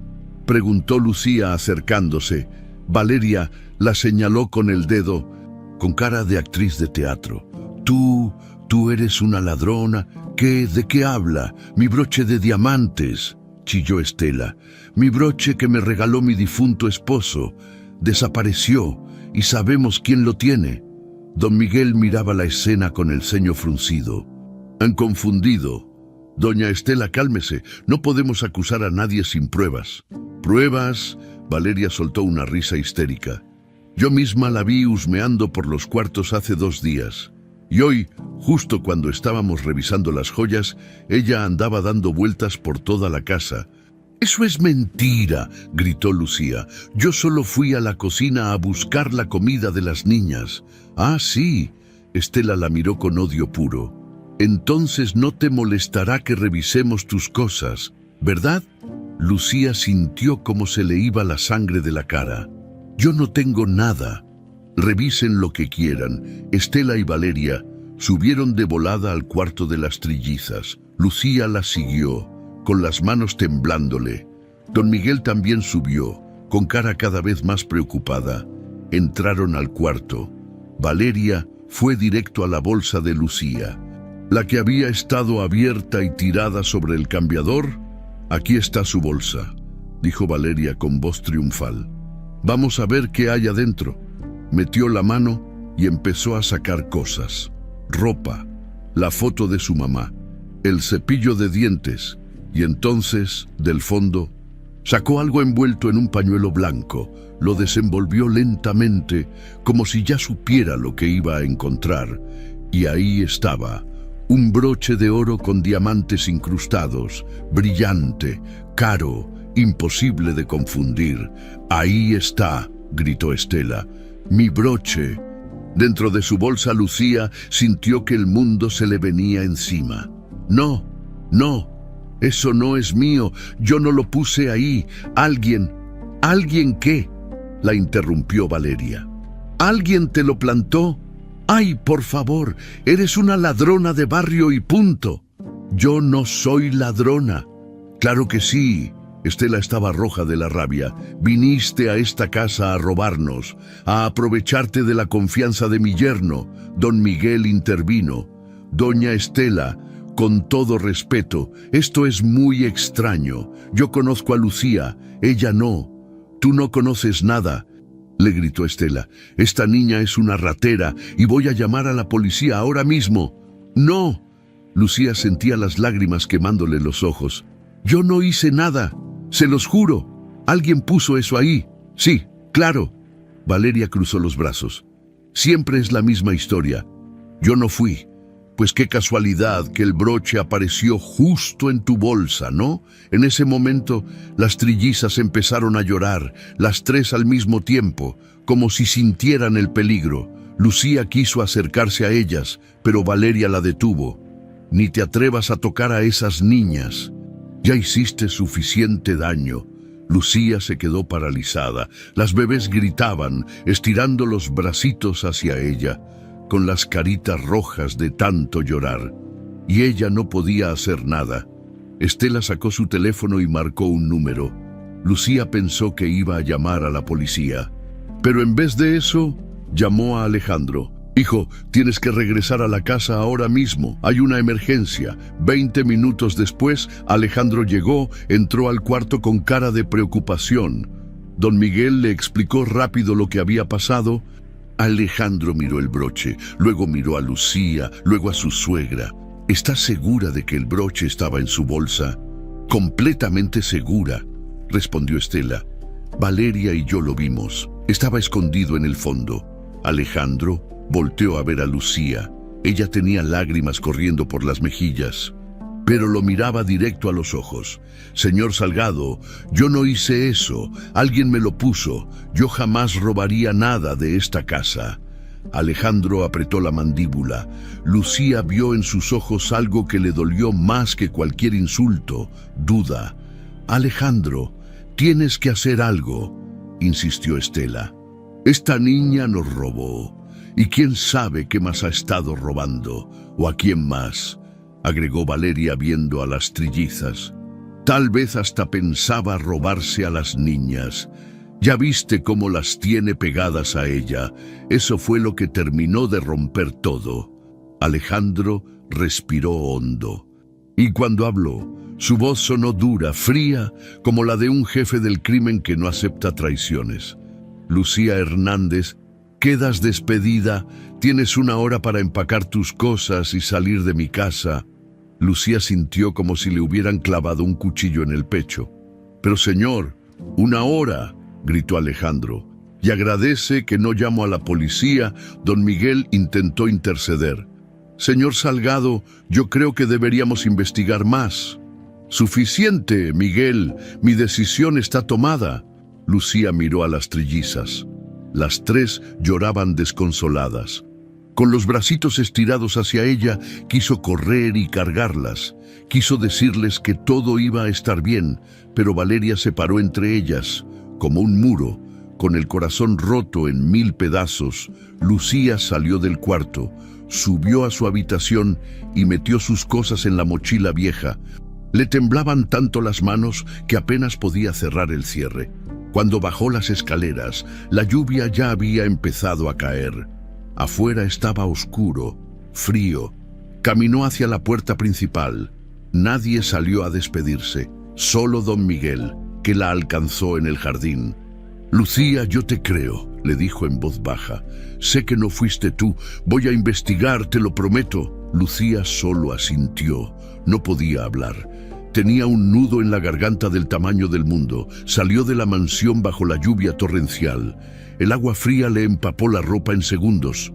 preguntó Lucía acercándose. Valeria la señaló con el dedo, con cara de actriz de teatro. Tú eres una ladrona. ¿Qué? ¿De qué habla? Mi broche de diamantes», chilló Estela. «Mi broche que me regaló mi difunto esposo. Desapareció y sabemos quién lo tiene». Don Miguel miraba la escena con el ceño fruncido. «Han confundido. Doña Estela, cálmese. No podemos acusar a nadie sin pruebas». «¿Pruebas?», Valeria soltó una risa histérica. «Yo misma la vi husmeando por los cuartos hace 2 días. Y hoy, justo cuando estábamos revisando las joyas, ella andaba dando vueltas por toda la casa». «¡Eso es mentira!», gritó Lucía. «Yo solo fui a la cocina a buscar la comida de las niñas». «Ah, sí», Estela la miró con odio puro. «Entonces no te molestará que revisemos tus cosas». ¿verdad? Lucía sintió cómo se le iba la sangre de la cara. Yo no tengo nada. Revisen lo que quieran. Estela y Valeria subieron de volada al cuarto de las trillizas. Lucía las siguió, con las manos temblándole. Don Miguel también subió, con cara cada vez más preocupada. Entraron al cuarto. Valeria fue directo a la bolsa de Lucía, la que había estado abierta y tirada sobre el cambiador. «Aquí está su bolsa», dijo Valeria con voz triunfal. «Vamos a ver qué hay adentro». Metió la mano y empezó a sacar cosas. Ropa, la foto de su mamá, el cepillo de dientes, y entonces, del fondo, sacó algo envuelto en un pañuelo blanco, lo desenvolvió lentamente, como si ya supiera lo que iba a encontrar, y ahí estaba, un broche de oro con diamantes incrustados, brillante, caro, imposible de confundir. «Ahí está», gritó Estela, «mi broche». Dentro de su bolsa Lucía sintió que el mundo se le venía encima. «No, no, eso no es mío, yo no lo puse ahí. ¿Alguien qué?», la interrumpió Valeria. «¿Alguien te lo plantó? ¡Ay, por favor! Eres una ladrona de barrio y punto». «Yo no soy ladrona». «Claro que sí». Estela estaba roja de la rabia. «Viniste a esta casa a robarnos, a aprovecharte de la confianza de mi yerno». Don Miguel intervino. «Doña Estela, con todo respeto, esto es muy extraño. Yo conozco a Lucía, ella no. Tú no conoces nada», le gritó Estela. «Esta niña es una ratera y voy a llamar a la policía ahora mismo». «No». Lucía sentía las lágrimas quemándole los ojos. «Yo no hice nada. Se los juro. Alguien puso eso ahí. Sí, claro». Valeria cruzó los brazos. «Siempre es la misma historia. Yo no fui. Pues qué casualidad que el broche apareció justo en tu bolsa, ¿no?». En ese momento, las trillizas empezaron a llorar, las tres al mismo tiempo, como si sintieran el peligro. Lucía quiso acercarse a ellas, pero Valeria la detuvo. «Ni te atrevas a tocar a esas niñas. Ya hiciste suficiente daño». Lucía se quedó paralizada. Las bebés gritaban, estirando los bracitos hacia ella, con las caritas rojas de tanto llorar. Y ella no podía hacer nada. Estela sacó su teléfono y marcó un número. Lucía pensó que iba a llamar a la policía, pero en vez de eso, llamó a Alejandro. «Hijo, tienes que regresar a la casa ahora mismo. Hay una emergencia». 20 minutos después, Alejandro llegó, entró al cuarto con cara de preocupación. Don Miguel le explicó rápido lo que había pasado. Alejandro miró el broche, luego miró a Lucía, luego a su suegra. «¿Estás segura de que el broche estaba en su bolsa?». «Completamente segura», respondió Estela. «Valeria y yo lo vimos. Estaba escondido en el fondo». Alejandro volteó a ver a Lucía. Ella tenía lágrimas corriendo por las mejillas, pero lo miraba directo a los ojos. «Señor Salgado, yo no hice eso. Alguien me lo puso. Yo jamás robaría nada de esta casa». Alejandro apretó la mandíbula. Lucía vio en sus ojos algo que le dolió más que cualquier insulto: duda. «Alejandro, tienes que hacer algo», insistió Estela. «Esta niña nos robó. Y quién sabe qué más ha estado robando, o a quién más», agregó Valeria viendo a las trillizas. «Tal vez hasta pensaba robarse a las niñas. Ya viste cómo las tiene pegadas a ella. Eso fue lo que terminó de romper todo». Alejandro respiró hondo. Y cuando habló, su voz sonó dura, fría, como la de un jefe del crimen que no acepta traiciones. «Lucía Hernández, quedas despedida. Tienes 1 hora para empacar tus cosas y salir de mi casa». Lucía sintió como si le hubieran clavado un cuchillo en el pecho. «Pero señor, 1 hora», gritó Alejandro. «Y agradece que no llamó a la policía». Don Miguel intentó interceder. «Señor Salgado, yo creo que deberíamos investigar más». «Suficiente, Miguel. Mi decisión está tomada». Lucía miró a las trillizas. Las tres lloraban desconsoladas. Con los bracitos estirados hacia ella, quiso correr y cargarlas. Quiso decirles que todo iba a estar bien, pero Valeria se paró entre ellas, como un muro, con el corazón roto en 1000 pedazos. Lucía salió del cuarto, subió a su habitación y metió sus cosas en la mochila vieja. Le temblaban tanto las manos que apenas podía cerrar el cierre. Cuando bajó las escaleras, la lluvia ya había empezado a caer. Afuera estaba oscuro, frío. Caminó hacia la puerta principal. Nadie salió a despedirse, solo don Miguel, que la alcanzó en el jardín. «Lucía, yo te creo», le dijo en voz baja. «Sé que no fuiste tú. Voy a investigar, te lo prometo». Lucía solo asintió. No podía hablar. Tenía un nudo en la garganta del tamaño del mundo. Salió de la mansión bajo la lluvia torrencial. El agua fría le empapó la ropa en segundos.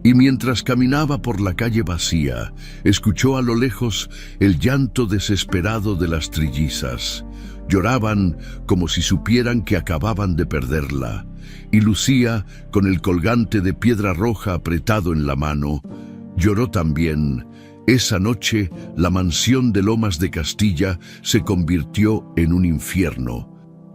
Y mientras caminaba por la calle vacía, escuchó a lo lejos el llanto desesperado de las trillizas. Lloraban como si supieran que acababan de perderla. Y Lucía, con el colgante de piedra roja apretado en la mano, lloró también. Esa noche, la mansión de Lomas de Castilla se convirtió en un infierno.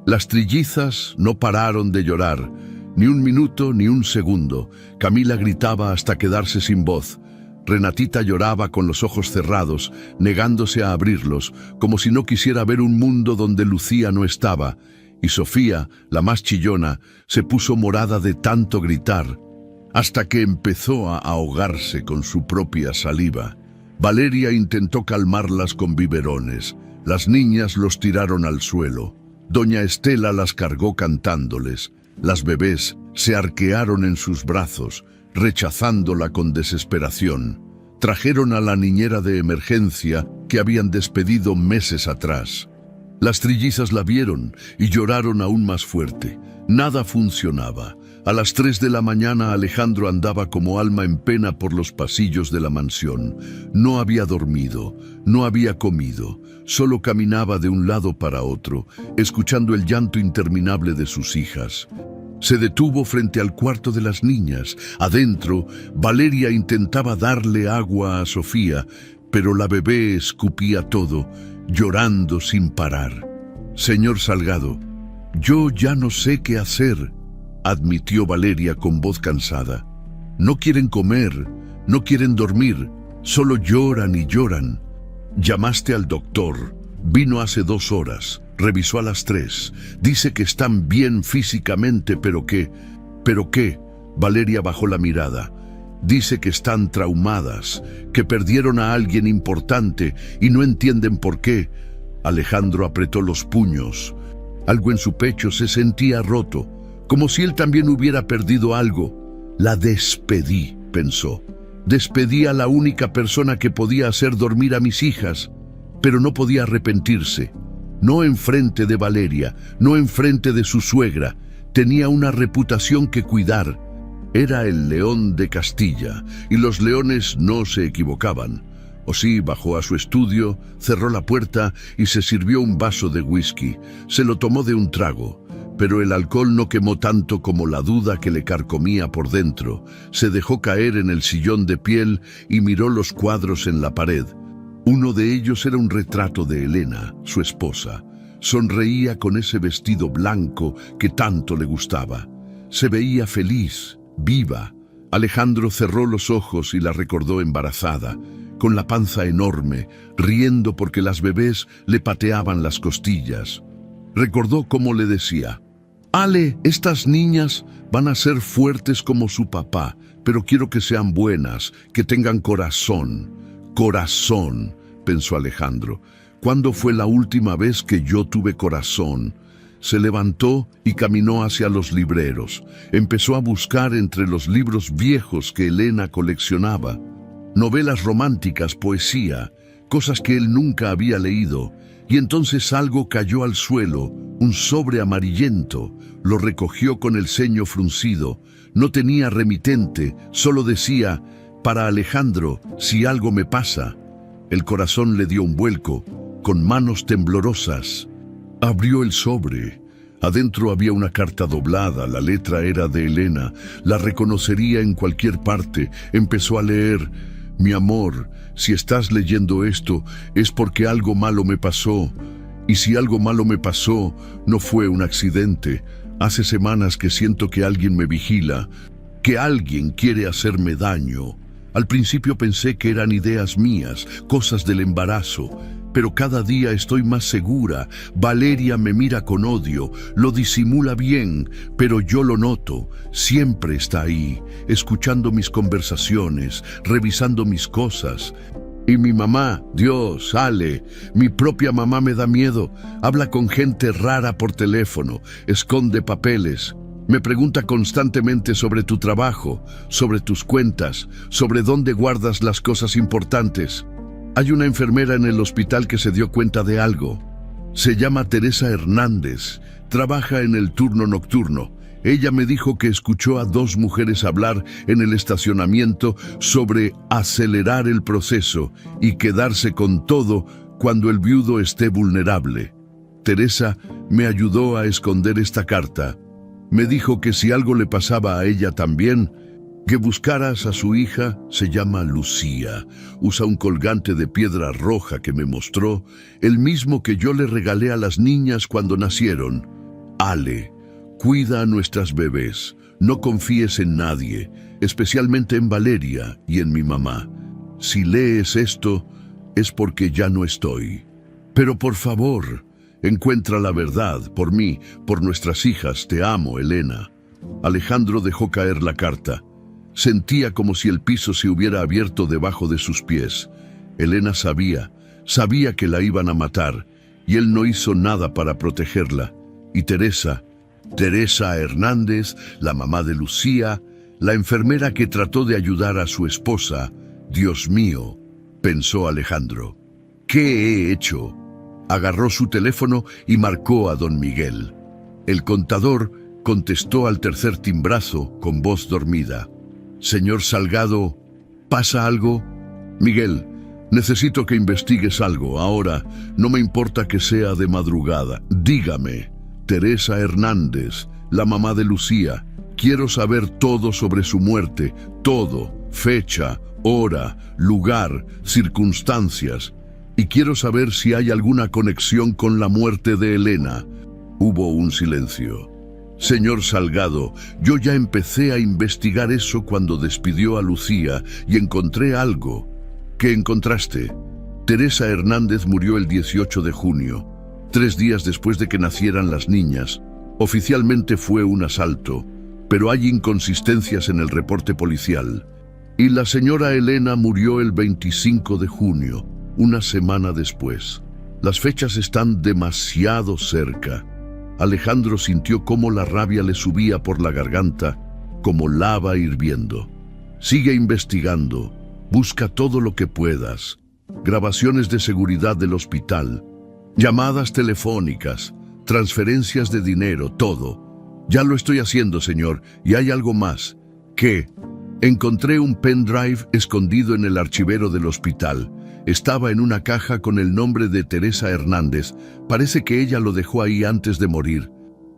Las trillizas no pararon de llorar, ni un minuto ni un segundo. Camila gritaba hasta quedarse sin voz. Renatita lloraba con los ojos cerrados, negándose a abrirlos, como si no quisiera ver un mundo donde Lucía no estaba. Y Sofía, la más chillona, se puso morada de tanto gritar, hasta que empezó a ahogarse con su propia saliva. Valeria intentó calmarlas con biberones. Las niñas los tiraron al suelo. Doña Estela las cargó cantándoles. Las bebés se arquearon en sus brazos, rechazándola con desesperación. Trajeron a la niñera de emergencia que habían despedido meses atrás. Las trillizas la vieron y lloraron aún más fuerte. Nada funcionaba. A las 3 de la mañana Alejandro andaba como alma en pena por los pasillos de la mansión. No había dormido, no había comido, solo caminaba de un lado para otro, escuchando el llanto interminable de sus hijas. Se detuvo frente al cuarto de las niñas. Adentro, Valeria intentaba darle agua a Sofía, pero la bebé escupía todo, llorando sin parar. «Señor Salgado, yo ya no sé qué hacer», admitió Valeria con voz cansada. «No quieren comer, no quieren dormir, solo lloran y lloran. Llamaste al doctor, vino hace 2 horas, revisó a las 3, dice que están bien físicamente, ¿pero qué? Valeria bajó la mirada. Dice que están traumadas, que perdieron a alguien importante y no entienden por qué. Alejandro apretó los puños. Algo en su pecho se sentía roto, como si él también hubiera perdido algo. «La despedí», pensó. «Despedí a la única persona que podía hacer dormir a mis hijas», pero no podía arrepentirse. No enfrente de Valeria, no enfrente de su suegra. Tenía una reputación que cuidar. Era el león de Castilla, y los leones no se equivocaban. Osí bajó a su estudio, cerró la puerta y se sirvió un vaso de whisky. Se lo tomó de un trago, pero el alcohol no quemó tanto como la duda que le carcomía por dentro. Se dejó caer en el sillón de piel y miró los cuadros en la pared. Uno de ellos era un retrato de Elena, su esposa. Sonreía con ese vestido blanco que tanto le gustaba. Se veía feliz, viva. Alejandro cerró los ojos y la recordó embarazada, con la panza enorme, riendo porque las bebés le pateaban las costillas. Recordó cómo le decía: «Ale, estas niñas van a ser fuertes como su papá, pero quiero que sean buenas, que tengan corazón». «Corazón», pensó Alejandro. «¿Cuándo fue la última vez que yo tuve corazón?» Se levantó y caminó hacia los libreros. Empezó a buscar entre los libros viejos que Elena coleccionaba. Novelas románticas, poesía, cosas que él nunca había leído. Y entonces algo cayó al suelo, un sobre amarillento. Lo recogió con el ceño fruncido. No tenía remitente, solo decía: «Para Alejandro, si algo me pasa». El corazón le dio un vuelco, con manos temblorosas. Abrió el sobre. Adentro había una carta doblada, la letra era de Elena, la reconocería en cualquier parte. Empezó a leer: mi amor, si estás leyendo esto es porque algo malo me pasó. Y si algo malo me pasó, no fue un accidente. Hace semanas que siento que alguien me vigila, que alguien quiere hacerme daño. Al principio pensé que eran ideas mías, cosas del embarazo, pero cada día estoy más segura. Valeria me mira con odio, lo disimula bien, pero yo lo noto. Siempre está ahí, escuchando mis conversaciones, revisando mis cosas. Y mi mamá, Dios, Ale, mi propia mamá me da miedo. Habla con gente rara por teléfono, esconde papeles. Me pregunta constantemente sobre tu trabajo, sobre tus cuentas, sobre dónde guardas las cosas importantes. Hay una enfermera en el hospital que se dio cuenta de algo. Se llama Teresa Hernández, trabaja en el turno nocturno. Ella me dijo que escuchó a 2 mujeres hablar en el estacionamiento sobre acelerar el proceso y quedarse con todo cuando el viudo esté vulnerable. Teresa me ayudó a esconder esta carta. Me dijo que si algo le pasaba a ella también, que buscaras a su hija. Se llama Lucía. Usa un colgante de piedra roja que me mostró, el mismo que yo le regalé a las niñas cuando nacieron. Ale, cuida a nuestras bebés. No confíes en nadie, especialmente en Valeria y en mi mamá. Si lees esto, es porque ya no estoy. Pero por favor, encuentra la verdad, por mí, por nuestras hijas. Te amo, Elena. Alejandro dejó caer la carta. Sentía como si el piso se hubiera abierto debajo de sus pies. Elena sabía que la iban a matar, y él no hizo nada para protegerla. Y Teresa Hernández, la mamá de Lucía, la enfermera que trató de ayudar a su esposa. Dios mío, pensó Alejandro, ¿qué he hecho? Agarró su teléfono y marcó a don Miguel. El contador contestó al tercer timbrazo con voz dormida. Señor Salgado, ¿pasa algo? Miguel, necesito que investigues algo. Ahora, no me importa que sea de madrugada. Dígame. Teresa Hernández, la mamá de Lucía. Quiero saber todo sobre su muerte. Todo. Fecha, hora, lugar, circunstancias. Y quiero saber si hay alguna conexión con la muerte de Elena. Hubo un silencio. Señor Salgado, yo ya empecé a investigar eso cuando despidió a Lucía y encontré algo. ¿Qué encontraste? Teresa Hernández murió el 18 de junio, 3 días después de que nacieran las niñas. Oficialmente fue un asalto, pero hay inconsistencias en el reporte policial. Y la señora Elena murió el 25 de junio, una semana después. Las fechas están demasiado cerca. Alejandro sintió cómo la rabia le subía por la garganta, como lava hirviendo. Sigue investigando, busca todo lo que puedas. Grabaciones de seguridad del hospital, llamadas telefónicas, transferencias de dinero, todo. Ya lo estoy haciendo, señor, y hay algo más. ¿Qué? Encontré un pendrive escondido en el archivero del hospital. Estaba en una caja con el nombre de Teresa Hernández. Parece que ella lo dejó ahí antes de morir.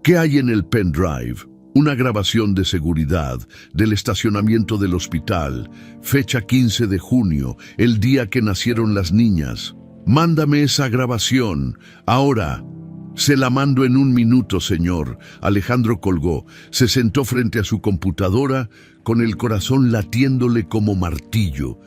¿Qué hay en el pendrive? Una grabación de seguridad del estacionamiento del hospital. Fecha 15 de junio, el día que nacieron las niñas. Mándame esa grabación. Ahora. Se la mando en 1 minuto, señor. Alejandro colgó. Se sentó frente a su computadora con el corazón latiéndole como martillo.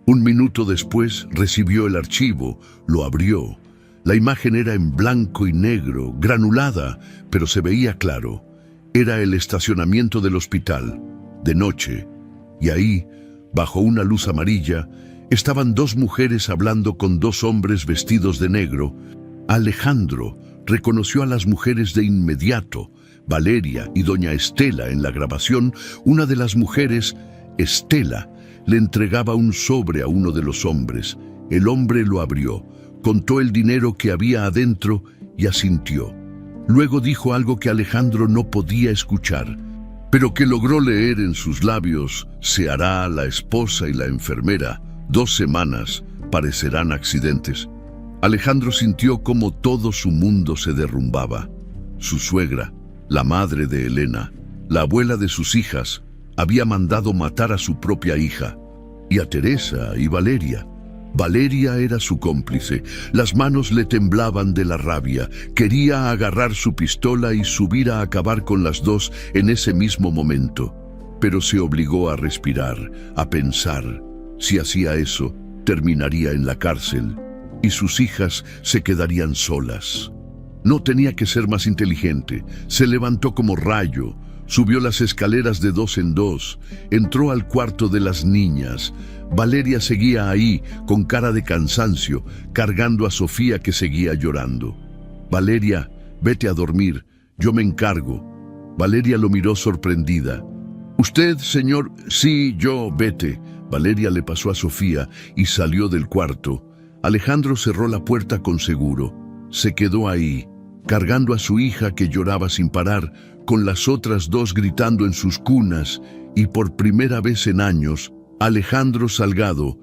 1 minuto después recibió el archivo, lo abrió. La imagen era en blanco y negro, granulada, pero se veía claro. Era el estacionamiento del hospital, de noche, y ahí, bajo una luz amarilla, estaban 2 mujeres hablando con 2 hombres vestidos de negro. Alejandro reconoció a las mujeres de inmediato, Valeria y doña Estela. En la grabación, una de las mujeres, Estela, le entregaba un sobre a uno de los hombres. El hombre lo abrió, contó el dinero que había adentro y asintió. Luego dijo algo que Alejandro no podía escuchar, pero que logró leer en sus labios. Se hará la esposa y la enfermera. 2 semanas parecerán accidentes. Alejandro sintió como todo su mundo se derrumbaba. Su suegra, la madre de Elena, la abuela de sus hijas, había mandado matar a su propia hija, y a Teresa y Valeria. Valeria era su cómplice. Las manos le temblaban de la rabia. Quería agarrar su pistola y subir a acabar con las dos en ese mismo momento. Pero se obligó a respirar, a pensar. Si hacía eso, terminaría en la cárcel y sus hijas se quedarían solas. No tenía que ser más inteligente. Se levantó como rayo, subió las escaleras de 2 en 2, entró al cuarto de las niñas. Valeria seguía ahí, con cara de cansancio, cargando a Sofía que seguía llorando. Valeria, vete a dormir, yo me encargo. Valeria lo miró sorprendida. ¿Usted, señor? Sí, yo, vete. Valeria le pasó a Sofía y salió del cuarto. Alejandro cerró la puerta con seguro. Se quedó ahí, cargando a su hija que lloraba sin parar, con las otras dos gritando en sus cunas, y por primera vez en años, Alejandro Salgado,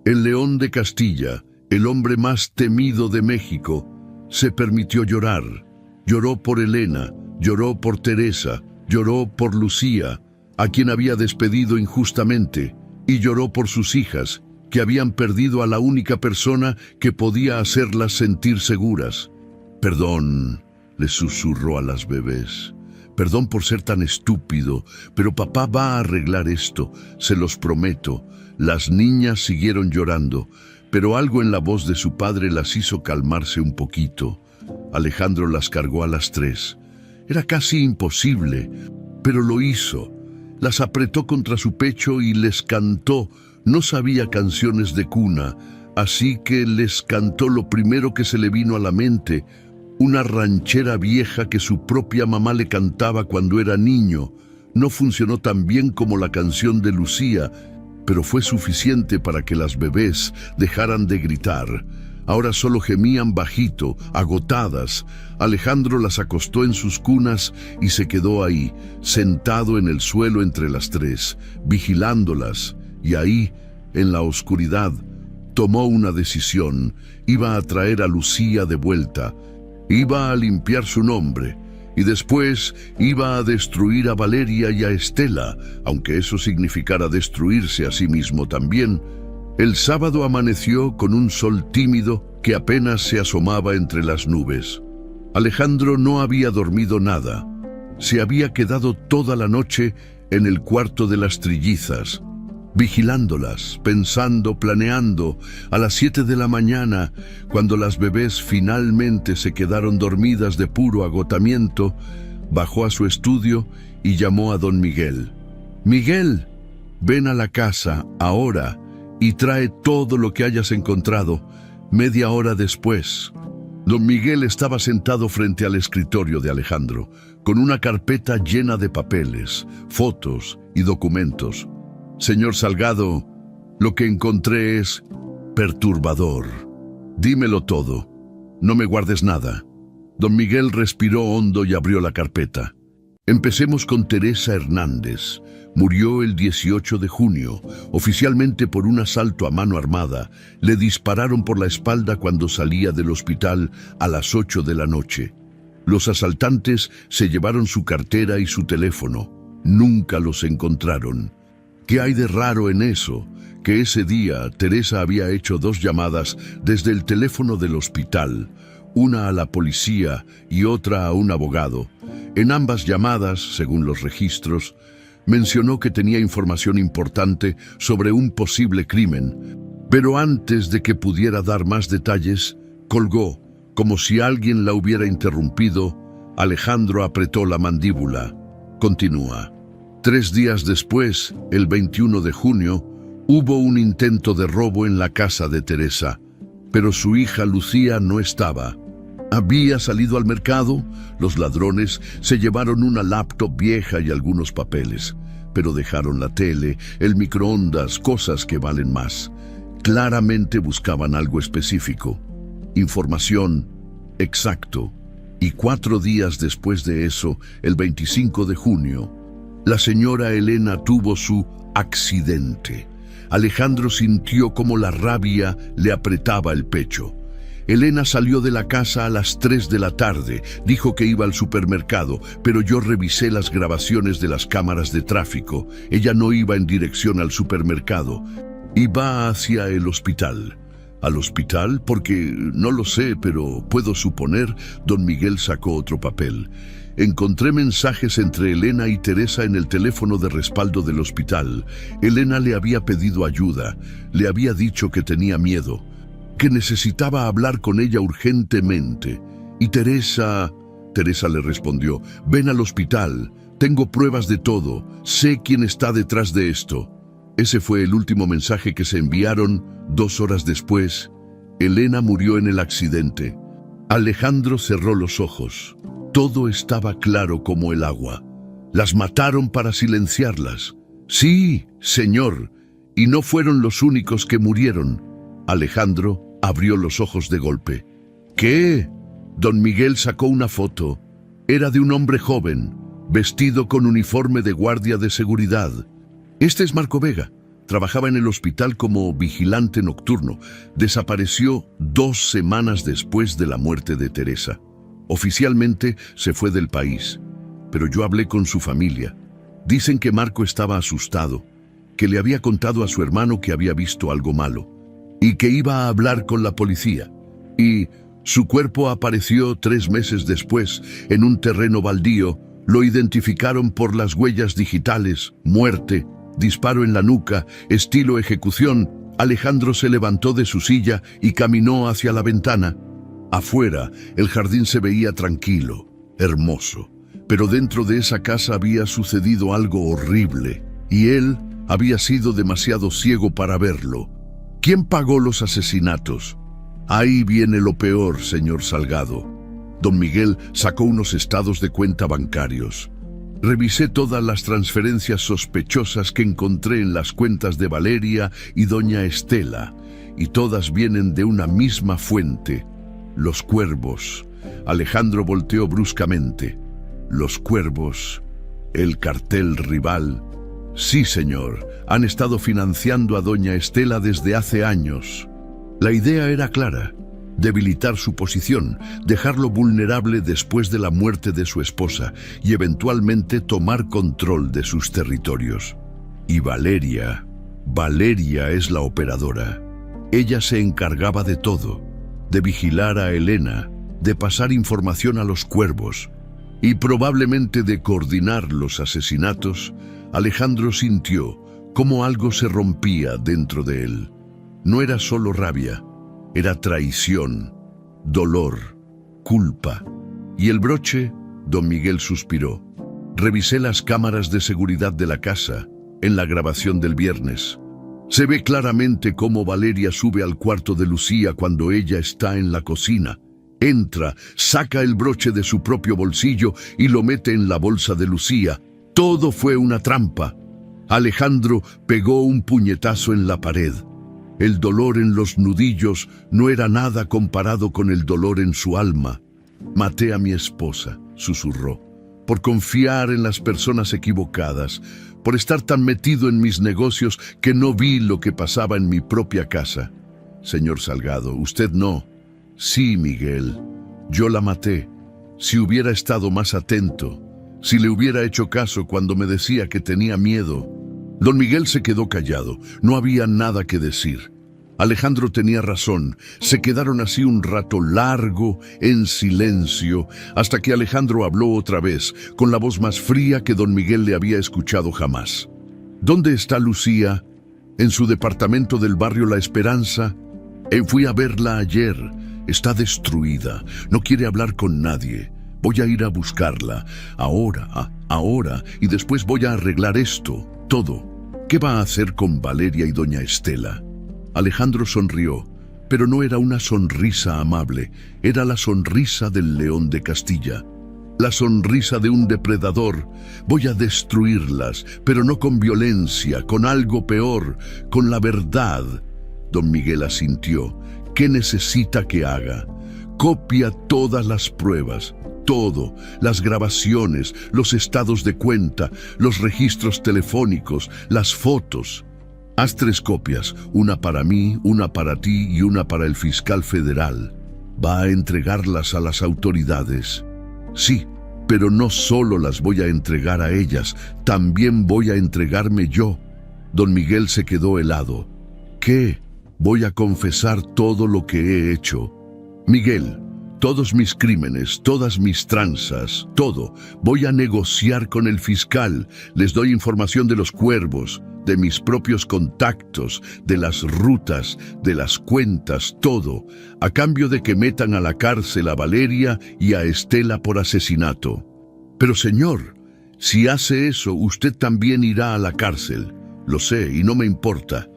el león de Castilla, el hombre más temido de México, se permitió llorar. Lloró por Elena, lloró por Teresa, lloró por Lucía, a quien había despedido injustamente, y lloró por sus hijas, que habían perdido a la única persona que podía hacerlas sentir seguras. Perdón, les susurró a las bebés. Perdón por ser tan estúpido, pero papá va a arreglar esto, se los prometo. Las niñas siguieron llorando, pero algo en la voz de su padre las hizo calmarse un poquito. Alejandro las cargó a las 3. Era casi imposible, pero lo hizo. Las apretó contra su pecho y les cantó. No sabía canciones de cuna, así que les cantó lo primero que se le vino a la mente, una ranchera vieja que su propia mamá le cantaba cuando era niño. No funcionó tan bien como la canción de Lucía, pero fue suficiente para que las bebés dejaran de gritar. Ahora solo gemían bajito, agotadas. Alejandro las acostó en sus cunas y se quedó ahí, sentado en el suelo entre las 3, vigilándolas. Y ahí, en la oscuridad, tomó una decisión. Iba a traer a Lucía de vuelta. Iba a limpiar su nombre. Y después iba a destruir a Valeria y a Estela, aunque eso significara destruirse a sí mismo también. El sábado amaneció con un sol tímido que apenas se asomaba entre las nubes. Alejandro no había dormido nada. Se había quedado toda la noche en el cuarto de las trillizas, vigilándolas, pensando, planeando. A las 7 de la mañana, cuando las bebés finalmente se quedaron dormidas de puro agotamiento, bajó a su estudio y llamó a don Miguel. «Miguel, ven a la casa, ahora, y trae todo lo que hayas encontrado». Media hora después, don Miguel estaba sentado frente al escritorio de Alejandro, con una carpeta llena de papeles, fotos y documentos. «Señor Salgado, lo que encontré es perturbador. Dímelo todo. No me guardes nada». Don Miguel respiró hondo y abrió la carpeta. Empecemos con Teresa Hernández. Murió el 18 de junio, oficialmente por un asalto a mano armada. Le dispararon por la espalda cuando salía del hospital a las 8 de la noche. Los asaltantes se llevaron su cartera y su teléfono. Nunca los encontraron. ¿Qué hay de raro en eso? Que ese día Teresa había hecho 2 llamadas desde el teléfono del hospital, una a la policía y otra a un abogado. En ambas llamadas, según los registros, mencionó que tenía información importante sobre un posible crimen, pero antes de que pudiera dar más detalles, colgó, como si alguien la hubiera interrumpido. Alejandro apretó la mandíbula. Continúa. 3 días después, el 21 de junio, hubo un intento de robo en la casa de Teresa, pero su hija Lucía no estaba. Había salido al mercado. Los ladrones se llevaron una laptop vieja y algunos papeles, pero dejaron la tele, el microondas, cosas que valen más. Claramente buscaban algo específico, información, exacto. Y 4 días después de eso, el 25 de junio, la señora Elena tuvo su accidente. Alejandro sintió como la rabia le apretaba el pecho. Elena salió de la casa a las 3 de la tarde. Dijo que iba al supermercado, pero yo revisé las grabaciones de las cámaras de tráfico. Ella no iba en dirección al supermercado. Iba hacia el hospital. ¿Al hospital? Porque no lo sé, pero puedo suponer. Don Miguel sacó otro papel. Encontré mensajes entre Elena y Teresa en el teléfono de respaldo del hospital. Elena le había pedido ayuda. Le había dicho que tenía miedo, que necesitaba hablar con ella urgentemente. Y Teresa le respondió: ven al hospital, tengo pruebas de todo, sé quién está detrás de esto. Ese fue el último mensaje que se enviaron. 2 horas después, Elena murió en el accidente. Alejandro cerró los ojos. Todo estaba claro como el agua. Las mataron para silenciarlas. Sí, señor, y no fueron los únicos que murieron. Alejandro abrió los ojos de golpe. ¿Qué? Don Miguel sacó una foto. Era de un hombre joven, vestido con uniforme de guardia de seguridad. Este es Marco Vega. Trabajaba en el hospital como vigilante nocturno. Desapareció 2 semanas después de la muerte de Teresa. Oficialmente se fue del país, pero yo hablé con su familia. Dicen que Marco estaba asustado, que le había contado a su hermano que había visto algo malo y que iba a hablar con la policía. Y su cuerpo apareció 3 meses después en un terreno baldío. Lo identificaron por las huellas digitales: muerte, disparo en la nuca, estilo ejecución. Alejandro se levantó de su silla y caminó hacia la ventana. Afuera, el jardín se veía tranquilo, hermoso, pero dentro de esa casa había sucedido algo horrible, y él había sido demasiado ciego para verlo. ¿Quién pagó los asesinatos? Ahí viene lo peor, señor Salgado. Don Miguel sacó unos estados de cuenta bancarios. Revisé todas las transferencias sospechosas que encontré en las cuentas de Valeria y doña Estela, y todas vienen de una misma fuente: los Cuervos. Alejandro volteó bruscamente. Los Cuervos, el cartel rival. Sí, señor, han estado financiando a doña Estela desde hace años. La idea era clara: debilitar su posición, dejarlo vulnerable después de la muerte de su esposa y eventualmente tomar control de sus territorios. Y Valeria es la operadora. Ella se encargaba de todo, de vigilar a Elena, de pasar información a los Cuervos y probablemente de coordinar los asesinatos. Alejandro sintió cómo algo se rompía dentro de él. No era solo rabia, era traición, dolor, culpa. ¿Y el broche? Don Miguel suspiró. Revisé las cámaras de seguridad de la casa, en la grabación del viernes. Se ve claramente cómo Valeria sube al cuarto de Lucía cuando ella está en la cocina. Entra, saca el broche de su propio bolsillo y lo mete en la bolsa de Lucía. Todo fue una trampa. Alejandro pegó un puñetazo en la pared. El dolor en los nudillos no era nada comparado con el dolor en su alma. Maté a mi esposa, susurró, por confiar en las personas equivocadas, por estar tan metido en mis negocios que no vi lo que pasaba en mi propia casa. Señor Salgado, usted no. Sí, Miguel, yo la maté. Si hubiera estado más atento, si le hubiera hecho caso cuando me decía que tenía miedo. Don Miguel se quedó callado. No había nada que decir. Alejandro tenía razón. Se quedaron así un rato largo, en silencio, hasta que Alejandro habló otra vez, con la voz más fría que don Miguel le había escuchado jamás. ¿Dónde está Lucía? ¿En su departamento del barrio La Esperanza? Fui a verla ayer. Está destruida. No quiere hablar con nadie. Voy a ir a buscarla. Ahora, y después voy a arreglar esto. Todo. ¿Qué va a hacer con Valeria y doña Estela? Alejandro sonrió, pero no era una sonrisa amable, era la sonrisa del león de Castilla, la sonrisa de un depredador. Voy a destruirlas, pero no con violencia, con algo peor, con la verdad. Don Miguel asintió. ¿Qué necesita que haga? Copia todas las pruebas. Todo, las grabaciones, los estados de cuenta, los registros telefónicos, las fotos. Haz 3 copias, una para mí, una para ti y una para el fiscal federal. ¿Va a entregarlas a las autoridades? Sí, pero no solo las voy a entregar a ellas, también voy a entregarme yo. Don Miguel se quedó helado. ¿Qué? Voy a confesar todo lo que he hecho. Miguel, todos mis crímenes, todas mis tranzas, todo. Voy a negociar con el fiscal. Les doy información de los cuervos, de mis propios contactos, de las rutas, de las cuentas, todo, a cambio de que metan a la cárcel a Valeria y a Estela por asesinato. Pero señor, si hace eso, usted también irá a la cárcel. Lo sé y no me importa.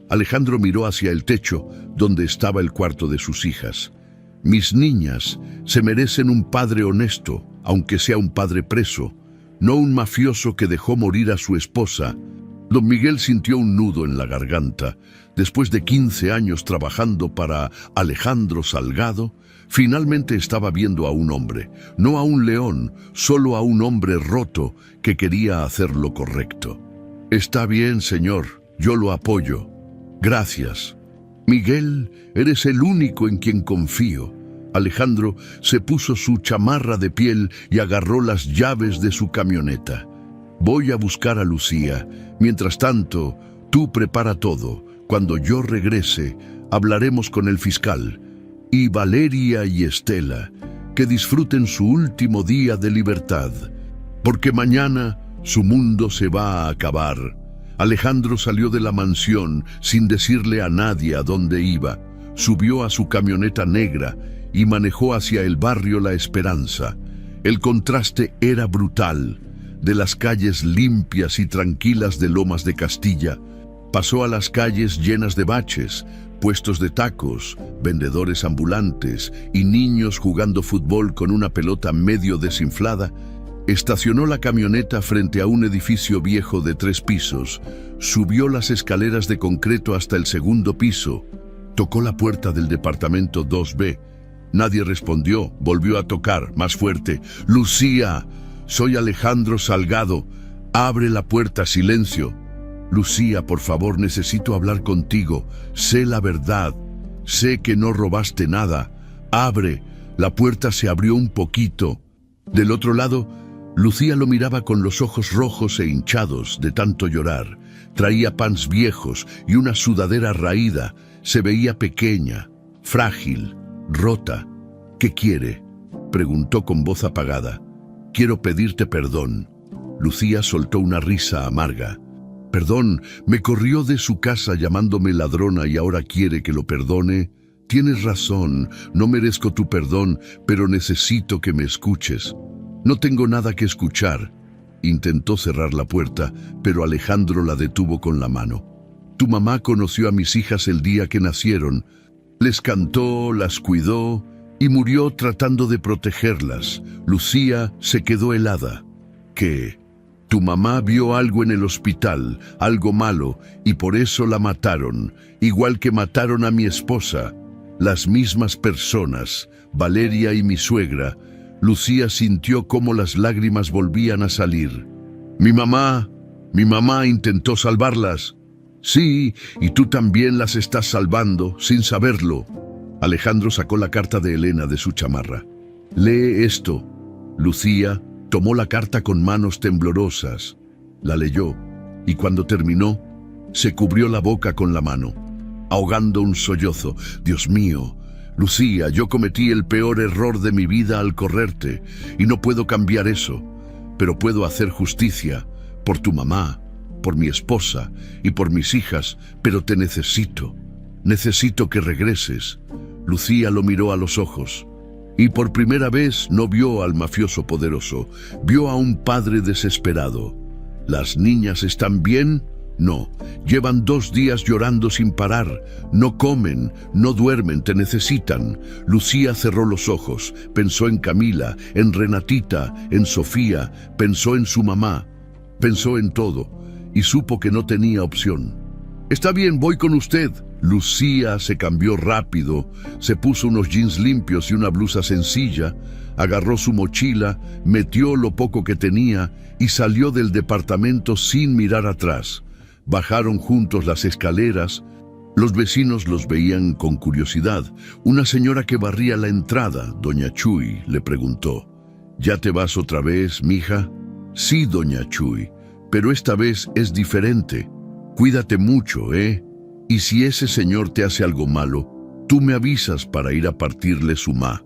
Alejandro miró hacia el techo, donde estaba el cuarto de sus hijas. Mis niñas se merecen un padre honesto, aunque sea un padre preso, no un mafioso que dejó morir a su esposa. Don Miguel sintió un nudo en la garganta. Después de 15 años trabajando para Alejandro Salgado, finalmente estaba viendo a un hombre, no a un león, solo a un hombre roto que quería hacer lo correcto. Está bien, señor, yo lo apoyo. Gracias. Miguel, eres el único en quien confío. Alejandro se puso su chamarra de piel y agarró las llaves de su camioneta. Voy a buscar a Lucía. Mientras tanto, tú prepara todo. Cuando yo regrese, hablaremos con el fiscal. Y Valeria y Estela, que disfruten su último día de libertad. Porque mañana su mundo se va a acabar. Alejandro salió de la mansión sin decirle a nadie a dónde iba. Subió a su camioneta negra y manejó hacia el barrio La Esperanza. El contraste era brutal. De las calles limpias y tranquilas de Lomas de Castilla, pasó a las calles llenas de baches, puestos de tacos, vendedores ambulantes y niños jugando fútbol con una pelota medio desinflada. Estacionó la camioneta frente a un edificio viejo de 3 pisos, subió las escaleras de concreto hasta el segundo piso, tocó la puerta del departamento 2B. Nadie respondió, volvió a tocar, más fuerte. «Lucía, soy Alejandro Salgado. Abre la puerta, silencio». «Lucía, por favor, necesito hablar contigo. Sé la verdad. Sé que no robaste nada. Abre». La puerta se abrió un poquito. Del otro lado, Lucía lo miraba con los ojos rojos e hinchados de tanto llorar. Traía pants viejos y una sudadera raída. Se veía pequeña, frágil, rota. «¿Qué quiere?», preguntó con voz apagada. «Quiero pedirte perdón». Lucía soltó una risa amarga. «Perdón, me corrió de su casa llamándome ladrona y ahora quiere que lo perdone. Tienes razón, no merezco tu perdón, pero necesito que me escuches». «No tengo nada que escuchar». Intentó cerrar la puerta, pero Alejandro la detuvo con la mano. «Tu mamá conoció a mis hijas el día que nacieron. Les cantó, las cuidó y murió tratando de protegerlas». Lucía se quedó helada. «¿Qué? Tu mamá vio algo en el hospital, algo malo, y por eso la mataron, igual que mataron a mi esposa. Las mismas personas, Valeria y mi suegra». Lucía sintió cómo las lágrimas volvían a salir. Mi mamá intentó salvarlas». «Sí, y tú también las estás salvando, sin saberlo». Alejandro sacó la carta de Elena de su chamarra. «Lee esto». Lucía tomó la carta con manos temblorosas. La leyó, y cuando terminó, se cubrió la boca con la mano, ahogando un sollozo. «Dios mío, Lucía, yo cometí el peor error de mi vida al correrte, y no puedo cambiar eso, pero puedo hacer justicia por tu mamá, por mi esposa y por mis hijas, pero te necesito. Necesito que regreses». Lucía lo miró a los ojos, y por primera vez no vio al mafioso poderoso, vio a un padre desesperado. «¿Las niñas están bien?» «No, llevan 2 días llorando sin parar. No comen, no duermen, te necesitan». Lucía cerró los ojos, pensó en Camila, en Renatita, en Sofía, pensó en su mamá, pensó en todo, y supo que no tenía opción. «Está bien, voy con usted». Lucía se cambió rápido, se puso unos jeans limpios y una blusa sencilla, agarró su mochila, metió lo poco que tenía y salió del departamento sin mirar atrás. Bajaron juntos las escaleras. Los vecinos los veían con curiosidad. Una señora que barría la entrada, doña Chuy, le preguntó: ¿Ya te vas otra vez, mija? Sí, doña Chuy, pero esta vez es diferente. Cuídate mucho, ¿eh? Y si ese señor te hace algo malo, tú me avisas para ir a partirle su ma.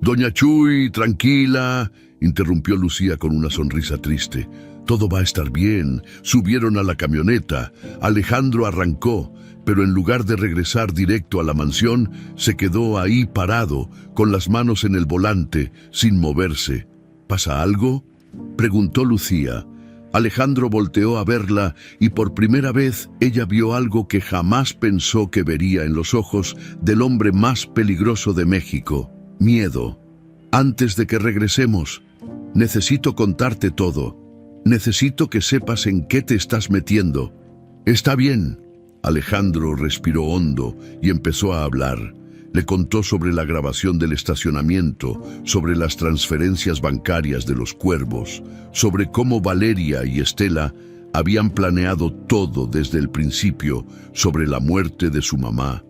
Doña Chuy, tranquila, interrumpió Lucía con una sonrisa triste. Todo va a estar bien. Subieron a la camioneta. Alejandro arrancó, pero en lugar de regresar directo a la mansión, se quedó ahí parado, con las manos en el volante, sin moverse. ¿Pasa algo?, preguntó Lucía. Alejandro volteó a verla y por primera vez ella vio algo que jamás pensó que vería en los ojos del hombre más peligroso de México: miedo. Antes de que regresemos, necesito contarte todo. Necesito que sepas en qué te estás metiendo. Está bien. Alejandro respiró hondo y empezó a hablar. Le contó sobre la grabación del estacionamiento, sobre las transferencias bancarias de los Cuervos, sobre cómo Valeria y Estela habían planeado todo desde el principio, sobre la muerte de su mamá,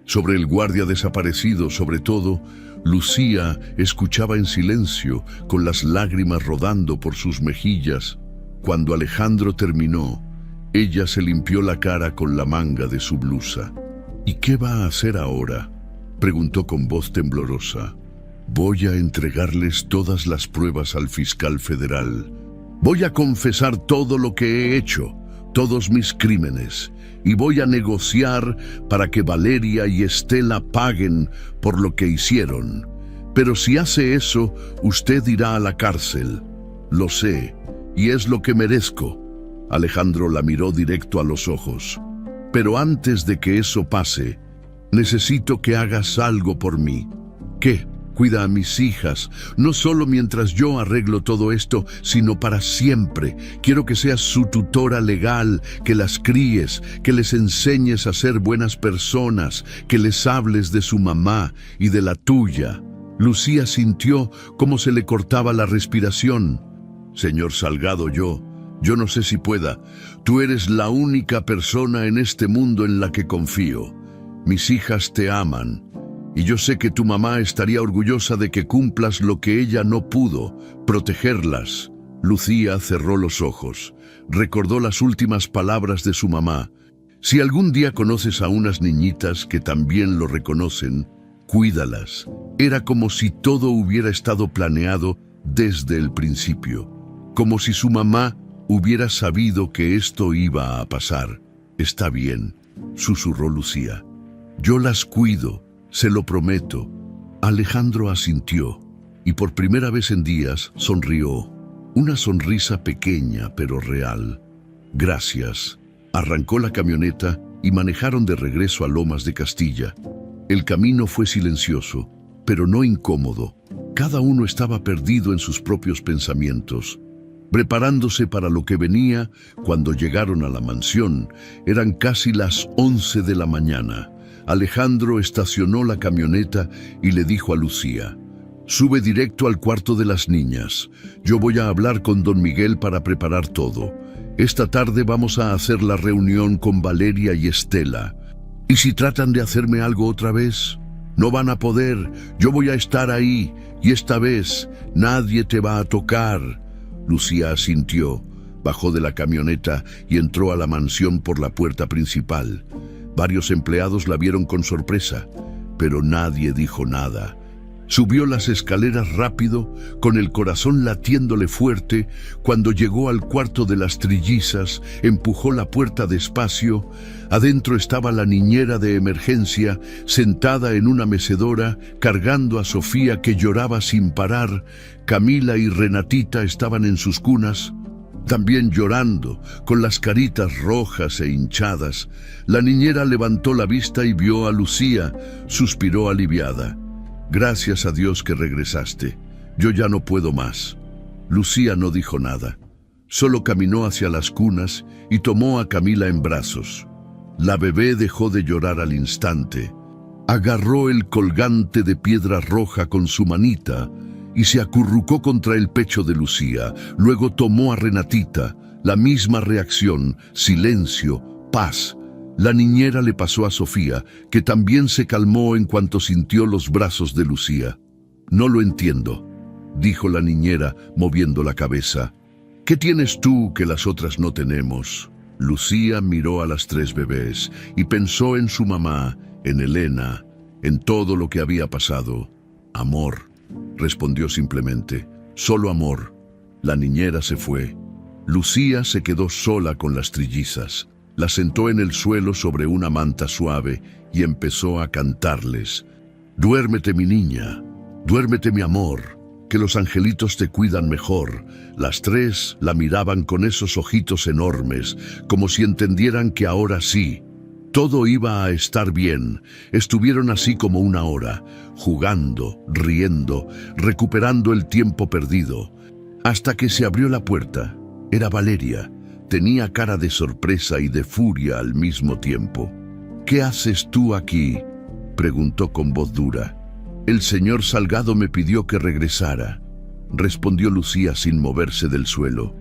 sobre el guardia desaparecido. Sobre todo, Lucía escuchaba en silencio, con las lágrimas rodando por sus mejillas. Cuando Alejandro terminó, ella se limpió la cara con la manga de su blusa. ¿Y qué va a hacer ahora?, preguntó con voz temblorosa. Voy a entregarles todas las pruebas al fiscal federal. Voy a confesar todo lo que he hecho, todos mis crímenes, y voy a negociar para que Valeria y Estela paguen por lo que hicieron. Pero si hace eso, usted irá a la cárcel. Lo sé, y es lo que merezco. Alejandro la miró directo a los ojos. Pero antes de que eso pase, necesito que hagas algo por mí. ¿Qué? Cuida a mis hijas, no solo mientras yo arreglo todo esto, sino para siempre. Quiero que seas su tutora legal, que las críes, que les enseñes a ser buenas personas, que les hables de su mamá y de la tuya. Lucía sintió cómo se le cortaba la respiración. Señor Salgado, yo no sé si pueda. Tú eres la única persona en este mundo en la que confío. Mis hijas te aman, y yo sé que tu mamá estaría orgullosa de que cumplas lo que ella no pudo, protegerlas. Lucía cerró los ojos. Recordó las últimas palabras de su mamá. Si algún día conoces a unas niñitas que también lo reconocen, cuídalas. Era como si todo hubiera estado planeado desde el principio. Como si su mamá hubiera sabido que esto iba a pasar. Está bien, susurró Lucía. Yo las cuido, se lo prometo. Alejandro asintió y por primera vez en días sonrió. Una sonrisa pequeña pero real. Gracias. Arrancó la camioneta y manejaron de regreso a Lomas de Castilla. El camino fue silencioso, pero no incómodo. Cada uno estaba perdido en sus propios pensamientos, preparándose para lo que venía. Cuando llegaron a la mansión, eran casi las 11 de la mañana. Alejandro estacionó la camioneta y le dijo a Lucía: sube directo al cuarto de las niñas. Yo voy a hablar con don Miguel para preparar todo. Esta tarde vamos a hacer la reunión con Valeria y Estela. ¿Y si tratan de hacerme algo otra vez? No van a poder. Yo voy a estar ahí, y esta vez nadie te va a tocar. Lucía asintió, bajó de la camioneta y entró a la mansión por la puerta principal. Varios empleados la vieron con sorpresa, pero nadie dijo nada. Subió las escaleras rápido, con el corazón latiéndole fuerte. Cuando llegó al cuarto de las trillizas, empujó la puerta despacio. Adentro estaba la niñera de emergencia, sentada en una mecedora, cargando a Sofía, que lloraba sin parar. Camila y Renatita estaban en sus cunas, también llorando, con las caritas rojas e hinchadas. La niñera levantó la vista y vio a Lucía. Suspiró aliviada. Gracias a Dios que regresaste. Yo ya no puedo más. Lucía no dijo nada. Solo caminó hacia las cunas y tomó a Camila en brazos. La bebé dejó de llorar al instante. Agarró el colgante de piedra roja con su manita y se acurrucó contra el pecho de Lucía. Luego tomó a Renatita. La misma reacción: silencio, paz. La niñera le pasó a Sofía, que también se calmó en cuanto sintió los brazos de Lucía. «No lo entiendo», dijo la niñera, moviendo la cabeza. «¿Qué tienes tú que las otras no tenemos?» Lucía miró a las 3 bebés y pensó en su mamá, en Elena, en todo lo que había pasado. «Amor», respondió simplemente. «Solo amor». La niñera se fue. Lucía se quedó sola con las trillizas. La sentó en el suelo sobre una manta suave y empezó a cantarles. «Duérmete, mi niña, duérmete, mi amor, que los angelitos te cuidan mejor». Las 3 la miraban con esos ojitos enormes, como si entendieran que ahora sí, todo iba a estar bien. Estuvieron así como una hora, jugando, riendo, recuperando el tiempo perdido, hasta que se abrió la puerta. Era Valeria. Tenía cara de sorpresa y de furia al mismo tiempo. «¿Qué haces tú aquí?», preguntó con voz dura. «El señor Salgado me pidió que regresara», respondió Lucía sin moverse del suelo.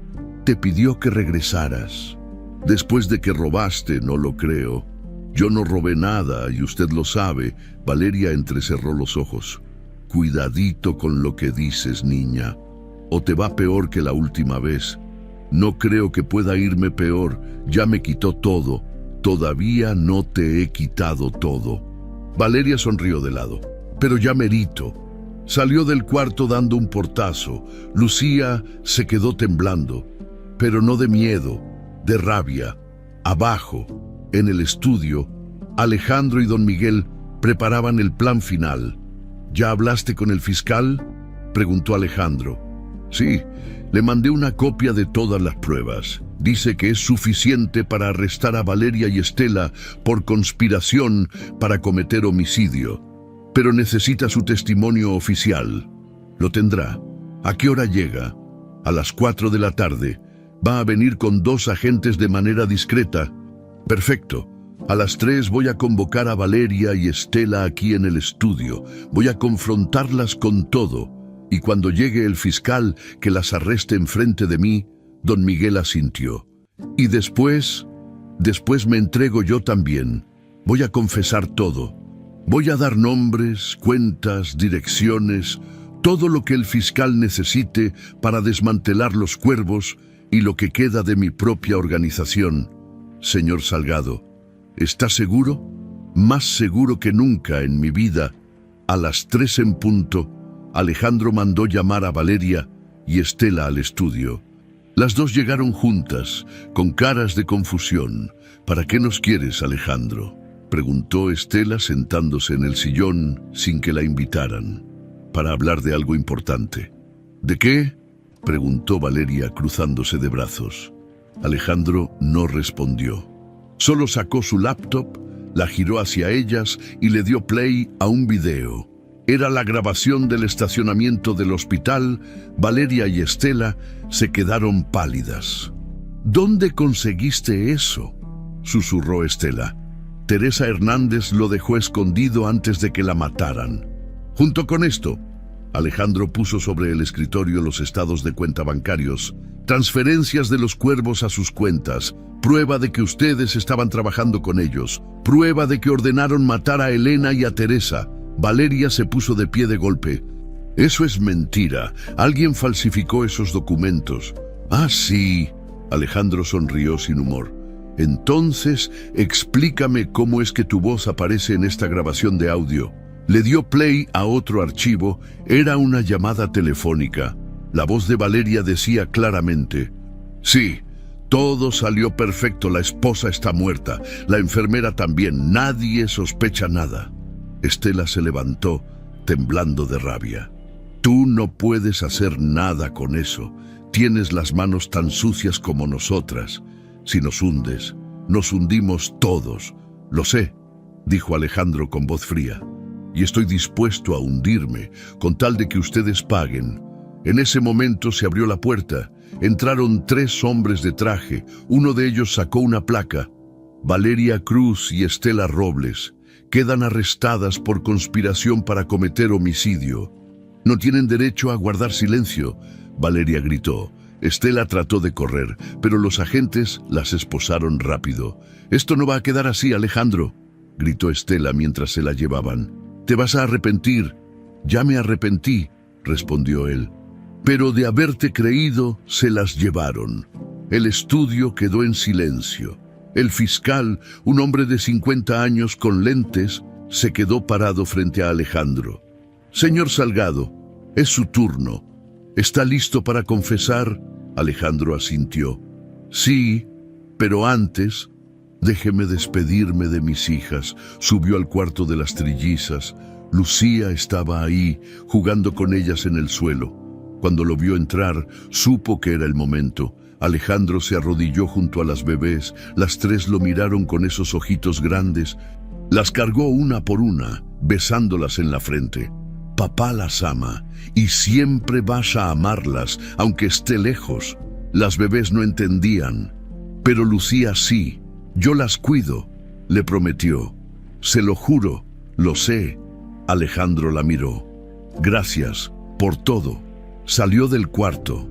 «Te pidió que regresaras. Después de que robaste, no lo creo». «Yo no robé nada y usted lo sabe». Valeria entrecerró los ojos. «Cuidadito con lo que dices, niña, o te va peor que la última vez». «No creo que pueda irme peor, ya me quitó todo. Todavía no te he quitado todo». Valeria sonrió de lado. «Pero ya merito». Salió del cuarto dando un portazo. Lucía se quedó temblando, pero no de miedo, de rabia. Abajo, en el estudio, Alejandro y don Miguel preparaban el plan final. «¿Ya hablaste con el fiscal?», preguntó Alejandro. «Sí, le mandé una copia de todas las pruebas. Dice que es suficiente para arrestar a Valeria y Estela por conspiración para cometer homicidio. Pero necesita su testimonio oficial. Lo tendrá. ¿A qué hora llega?» «A las 4 de la tarde. Va a venir con 2 agentes de manera discreta». «Perfecto. A las 3 voy a convocar a Valeria y Estela aquí en el estudio. Voy a confrontarlas con todo. Y cuando llegue el fiscal que las arreste enfrente de mí». Don Miguel asintió. «Y después me entrego yo también. Voy a confesar todo. Voy a dar nombres, cuentas, direcciones, todo lo que el fiscal necesite para desmantelar los cuervos y lo que queda de mi propia organización. Señor Salgado, ¿está seguro? Más seguro que nunca en mi vida». A las 3 en punto, Alejandro mandó llamar a Valeria y Estela al estudio. Las 2 llegaron juntas, con caras de confusión. «¿Para qué nos quieres, Alejandro?», preguntó Estela sentándose en el sillón sin que la invitaran. «Para hablar de algo importante». «¿De qué?», preguntó Valeria cruzándose de brazos. Alejandro no respondió. Solo sacó su laptop, la giró hacia ellas y le dio play a un video. Era la grabación del estacionamiento del hospital. Valeria y Estela se quedaron pálidas. «¿Dónde conseguiste eso?», susurró Estela. «Teresa Hernández lo dejó escondido antes de que la mataran». Junto con esto, Alejandro puso sobre el escritorio los estados de cuenta bancarios, transferencias de los cuervos a sus cuentas, prueba de que ustedes estaban trabajando con ellos, prueba de que ordenaron matar a Elena y a Teresa. Valeria se puso de pie de golpe. «Eso es mentira. Alguien falsificó esos documentos». «Ah, sí». Alejandro sonrió sin humor. «Entonces, explícame cómo es que tu voz aparece en esta grabación de audio». Le dio play a otro archivo. Era una llamada telefónica. La voz de Valeria decía claramente: «Sí, todo salió perfecto. La esposa está muerta. La enfermera también. Nadie sospecha nada». Estela se levantó, temblando de rabia. «Tú no puedes hacer nada con eso. Tienes las manos tan sucias como nosotras. Si nos hundes, nos hundimos todos». «Lo sé», dijo Alejandro con voz fría, «y estoy dispuesto a hundirme con tal de que ustedes paguen». En ese momento se abrió la puerta. Entraron 3 hombres de traje. Uno de ellos sacó una placa. «Valeria Cruz y Estela Robles quedan arrestadas por conspiración para cometer homicidio». «No tienen derecho a guardar silencio», Valeria gritó. Estela trató de correr, pero los agentes las esposaron rápido. «Esto no va a quedar así, Alejandro», gritó Estela mientras se la llevaban. «Te vas a arrepentir». «Ya me arrepentí», respondió él. «Pero de haberte creído, se las llevaron». El estudio quedó en silencio. El fiscal, un hombre de 50 años con lentes, se quedó parado frente a Alejandro. «Señor Salgado, es su turno. ¿Está listo para confesar?» Alejandro asintió. «Sí, pero antes, déjeme despedirme de mis hijas». Subió al cuarto de las trillizas. Lucía estaba ahí, jugando con ellas en el suelo. Cuando lo vio entrar, supo que era el momento. Alejandro se arrodilló junto a las bebés. Las tres lo miraron con esos ojitos grandes. Las cargó una por una, besándolas en la frente. «Papá las ama, y siempre vas a amarlas, aunque esté lejos». Las bebés no entendían, pero Lucía sí. «Yo las cuido», le prometió. «Se lo juro, lo sé». Alejandro la miró. «Gracias por todo». Salió del cuarto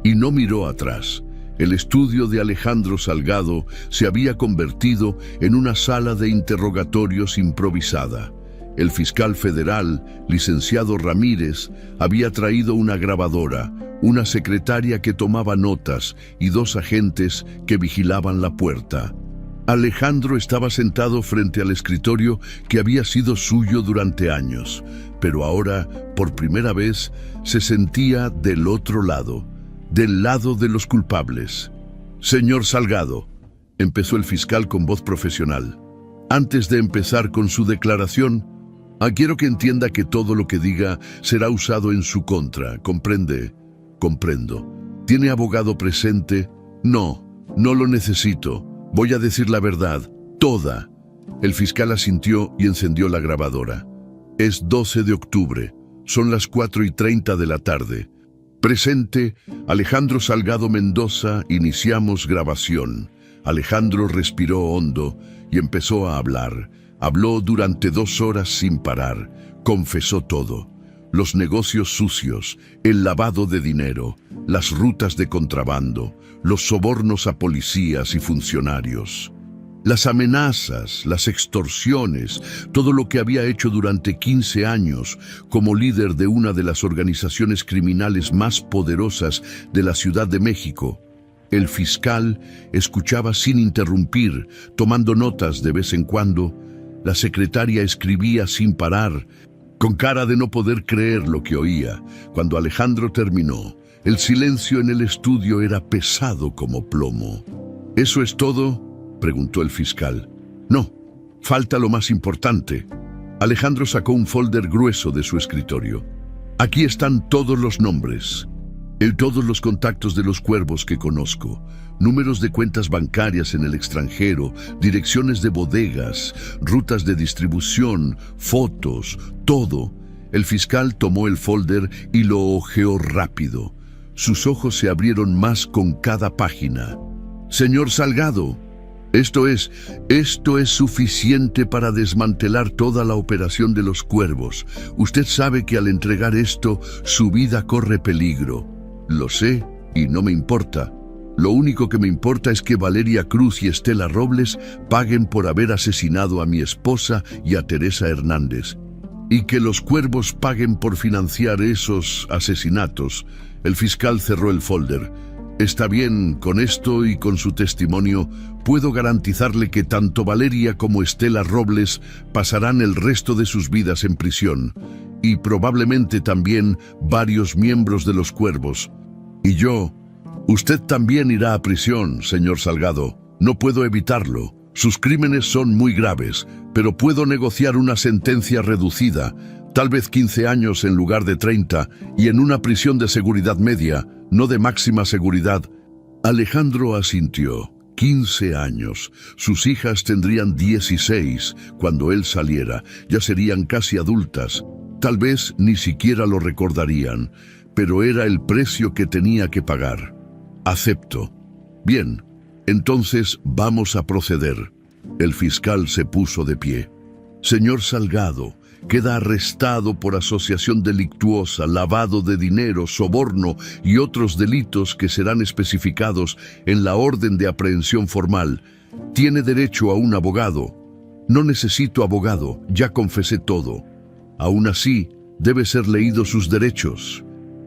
y no miró atrás. El estudio de Alejandro Salgado se había convertido en una sala de interrogatorios improvisada. El fiscal federal, licenciado Ramírez, había traído una grabadora, una secretaria que tomaba notas y 2 agentes que vigilaban la puerta. Alejandro estaba sentado frente al escritorio que había sido suyo durante años, pero ahora, por primera vez, se sentía del otro lado, del lado de los culpables. «Señor Salgado», empezó el fiscal con voz profesional, «antes de empezar con su declaración, quiero que entienda que todo lo que diga será usado en su contra. ¿Comprende?» «Comprendo». «¿Tiene abogado presente?» «No, no lo necesito. Voy a decir la verdad, toda». El fiscal asintió y encendió la grabadora. «Es 12 de octubre. Son las 4:30 de la tarde. Presente, Alejandro Salgado Mendoza, iniciamos grabación». Alejandro respiró hondo y empezó a hablar. Habló durante 2 horas sin parar. Confesó todo. Los negocios sucios, el lavado de dinero, las rutas de contrabando, los sobornos a policías y funcionarios, las amenazas, las extorsiones, todo lo que había hecho durante 15 años como líder de una de las organizaciones criminales más poderosas de la Ciudad de México. El fiscal escuchaba sin interrumpir, tomando notas de vez en cuando. La secretaria escribía sin parar, con cara de no poder creer lo que oía. Cuando Alejandro terminó, el silencio en el estudio era pesado como plomo. «¿Eso es todo?», preguntó el fiscal. «No, falta lo más importante». Alejandro sacó un folder grueso de su escritorio. «Aquí están todos los nombres, todos los contactos de los cuervos que conozco, números de cuentas bancarias en el extranjero, direcciones de bodegas, rutas de distribución, fotos, todo». El fiscal tomó el folder y lo hojeó rápido. Sus ojos se abrieron más con cada página. «Señor Salgado, esto es suficiente para desmantelar toda la operación de los cuervos. Usted sabe que al entregar esto, su vida corre peligro». «Lo sé y no me importa. Lo único que me importa es que Valeria Cruz y Estela Robles paguen por haber asesinado a mi esposa y a Teresa Hernández. Y que los cuervos paguen por financiar esos asesinatos». El fiscal cerró el folder. «Está bien, con esto y con su testimonio, puedo garantizarle que tanto Valeria como Estela Robles pasarán el resto de sus vidas en prisión. Y probablemente también varios miembros de los cuervos. Y yo, usted también irá a prisión, señor Salgado. No puedo evitarlo. Sus crímenes son muy graves, pero puedo negociar una sentencia reducida, tal vez 15 años en lugar de 30, y en una prisión de seguridad media, no de máxima seguridad». Alejandro asintió. 15 años. Sus hijas tendrían 16 cuando él saliera. Ya serían casi adultas. Tal vez ni siquiera lo recordarían, pero era el precio que tenía que pagar. «Acepto». «Bien, entonces vamos a proceder». El fiscal se puso de pie. «Señor Salgado, queda arrestado por asociación delictuosa, lavado de dinero, soborno y otros delitos que serán especificados en la orden de aprehensión formal. Tiene derecho a un abogado. No necesito abogado, ya confesé todo. Aún así, debe ser leído sus derechos.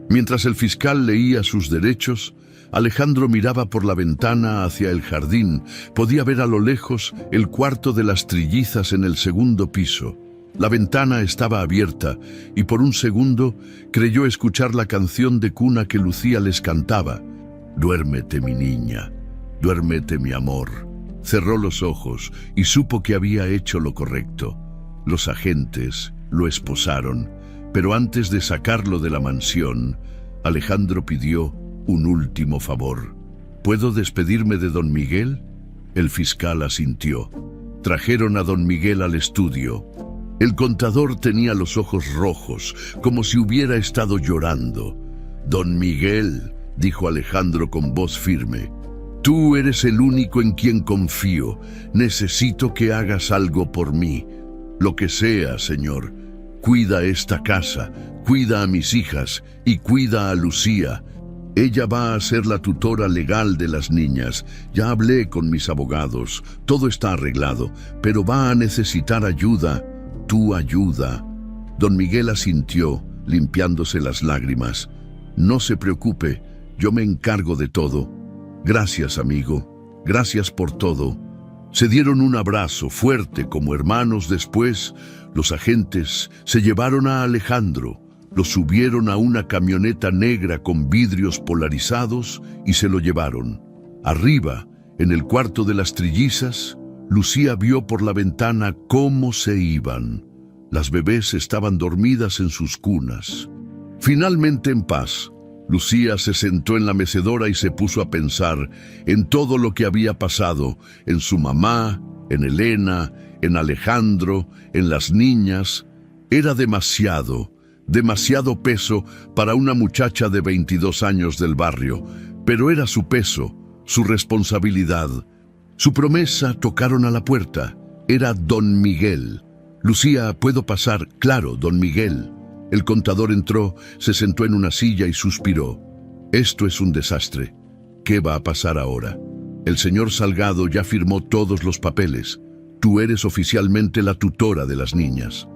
Mientras el fiscal leía sus derechos, Alejandro miraba por la ventana hacia el jardín. Podía ver a lo lejos el cuarto de las trillizas en el segundo piso. La ventana estaba abierta y por un segundo creyó escuchar la canción de cuna que Lucía les cantaba. «Duérmete, mi niña, duérmete, mi amor». Cerró los ojos y supo que había hecho lo correcto. Los agentes lo esposaron, pero antes de sacarlo de la mansión, Alejandro pidió un último favor. ¿Puedo despedirme de don Miguel? El fiscal asintió. Trajeron a don Miguel al estudio. El contador tenía los ojos rojos, como si hubiera estado llorando. «Don Miguel», dijo Alejandro con voz firme, «tú eres el único en quien confío. Necesito que hagas algo por mí. Lo que sea, señor. Cuida esta casa, cuida a mis hijas y cuida a Lucía. Ella va a ser la tutora legal de las niñas. Ya hablé con mis abogados, todo está arreglado, pero va a necesitar ayuda, tu ayuda». Don Miguel asintió, limpiándose las lágrimas. «No se preocupe, yo me encargo de todo. Gracias, amigo, gracias por todo». Se dieron un abrazo fuerte como hermanos. Después, los agentes se llevaron a Alejandro. Lo subieron a una camioneta negra con vidrios polarizados y se lo llevaron. Arriba, en el cuarto de las trillizas, Lucía vio por la ventana cómo se iban. Las bebés estaban dormidas en sus cunas. Finalmente en paz, Lucía se sentó en la mecedora y se puso a pensar en todo lo que había pasado, en su mamá, en Elena, en Alejandro, en las niñas. Era demasiado peso para una muchacha de 22 años del barrio, pero era su peso, su responsabilidad. Su promesa. Tocaron a la puerta. Era don Miguel. «Lucía, ¿puedo pasar?» «Claro, don Miguel». El contador entró, se sentó en una silla y suspiró. «Esto es un desastre. ¿Qué va a pasar ahora? El señor Salgado ya firmó todos los papeles. Tú eres oficialmente la tutora de las niñas.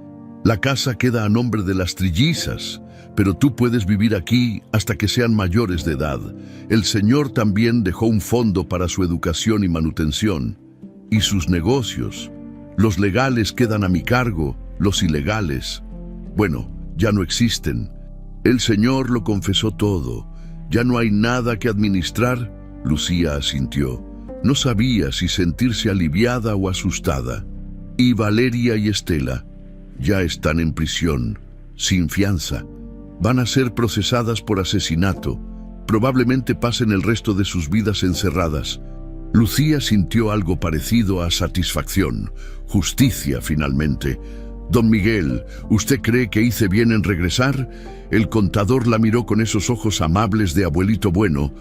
La casa queda a nombre de las trillizas, pero tú puedes vivir aquí hasta que sean mayores de edad. El señor también dejó un fondo para su educación y manutención. Y sus negocios. Los legales quedan a mi cargo, los ilegales. Bueno, ya no existen. El señor lo confesó todo. Ya no hay nada que administrar». Lucía asintió. No sabía si sentirse aliviada o asustada. «Y Valeria y Estela ya están en prisión, sin fianza. Van a ser procesadas por asesinato. Probablemente pasen el resto de sus vidas encerradas». Lucía sintió algo parecido a satisfacción. Justicia, finalmente. «Don Miguel, ¿usted cree que hice bien en regresar?» El contador la miró con esos ojos amables de abuelito bueno.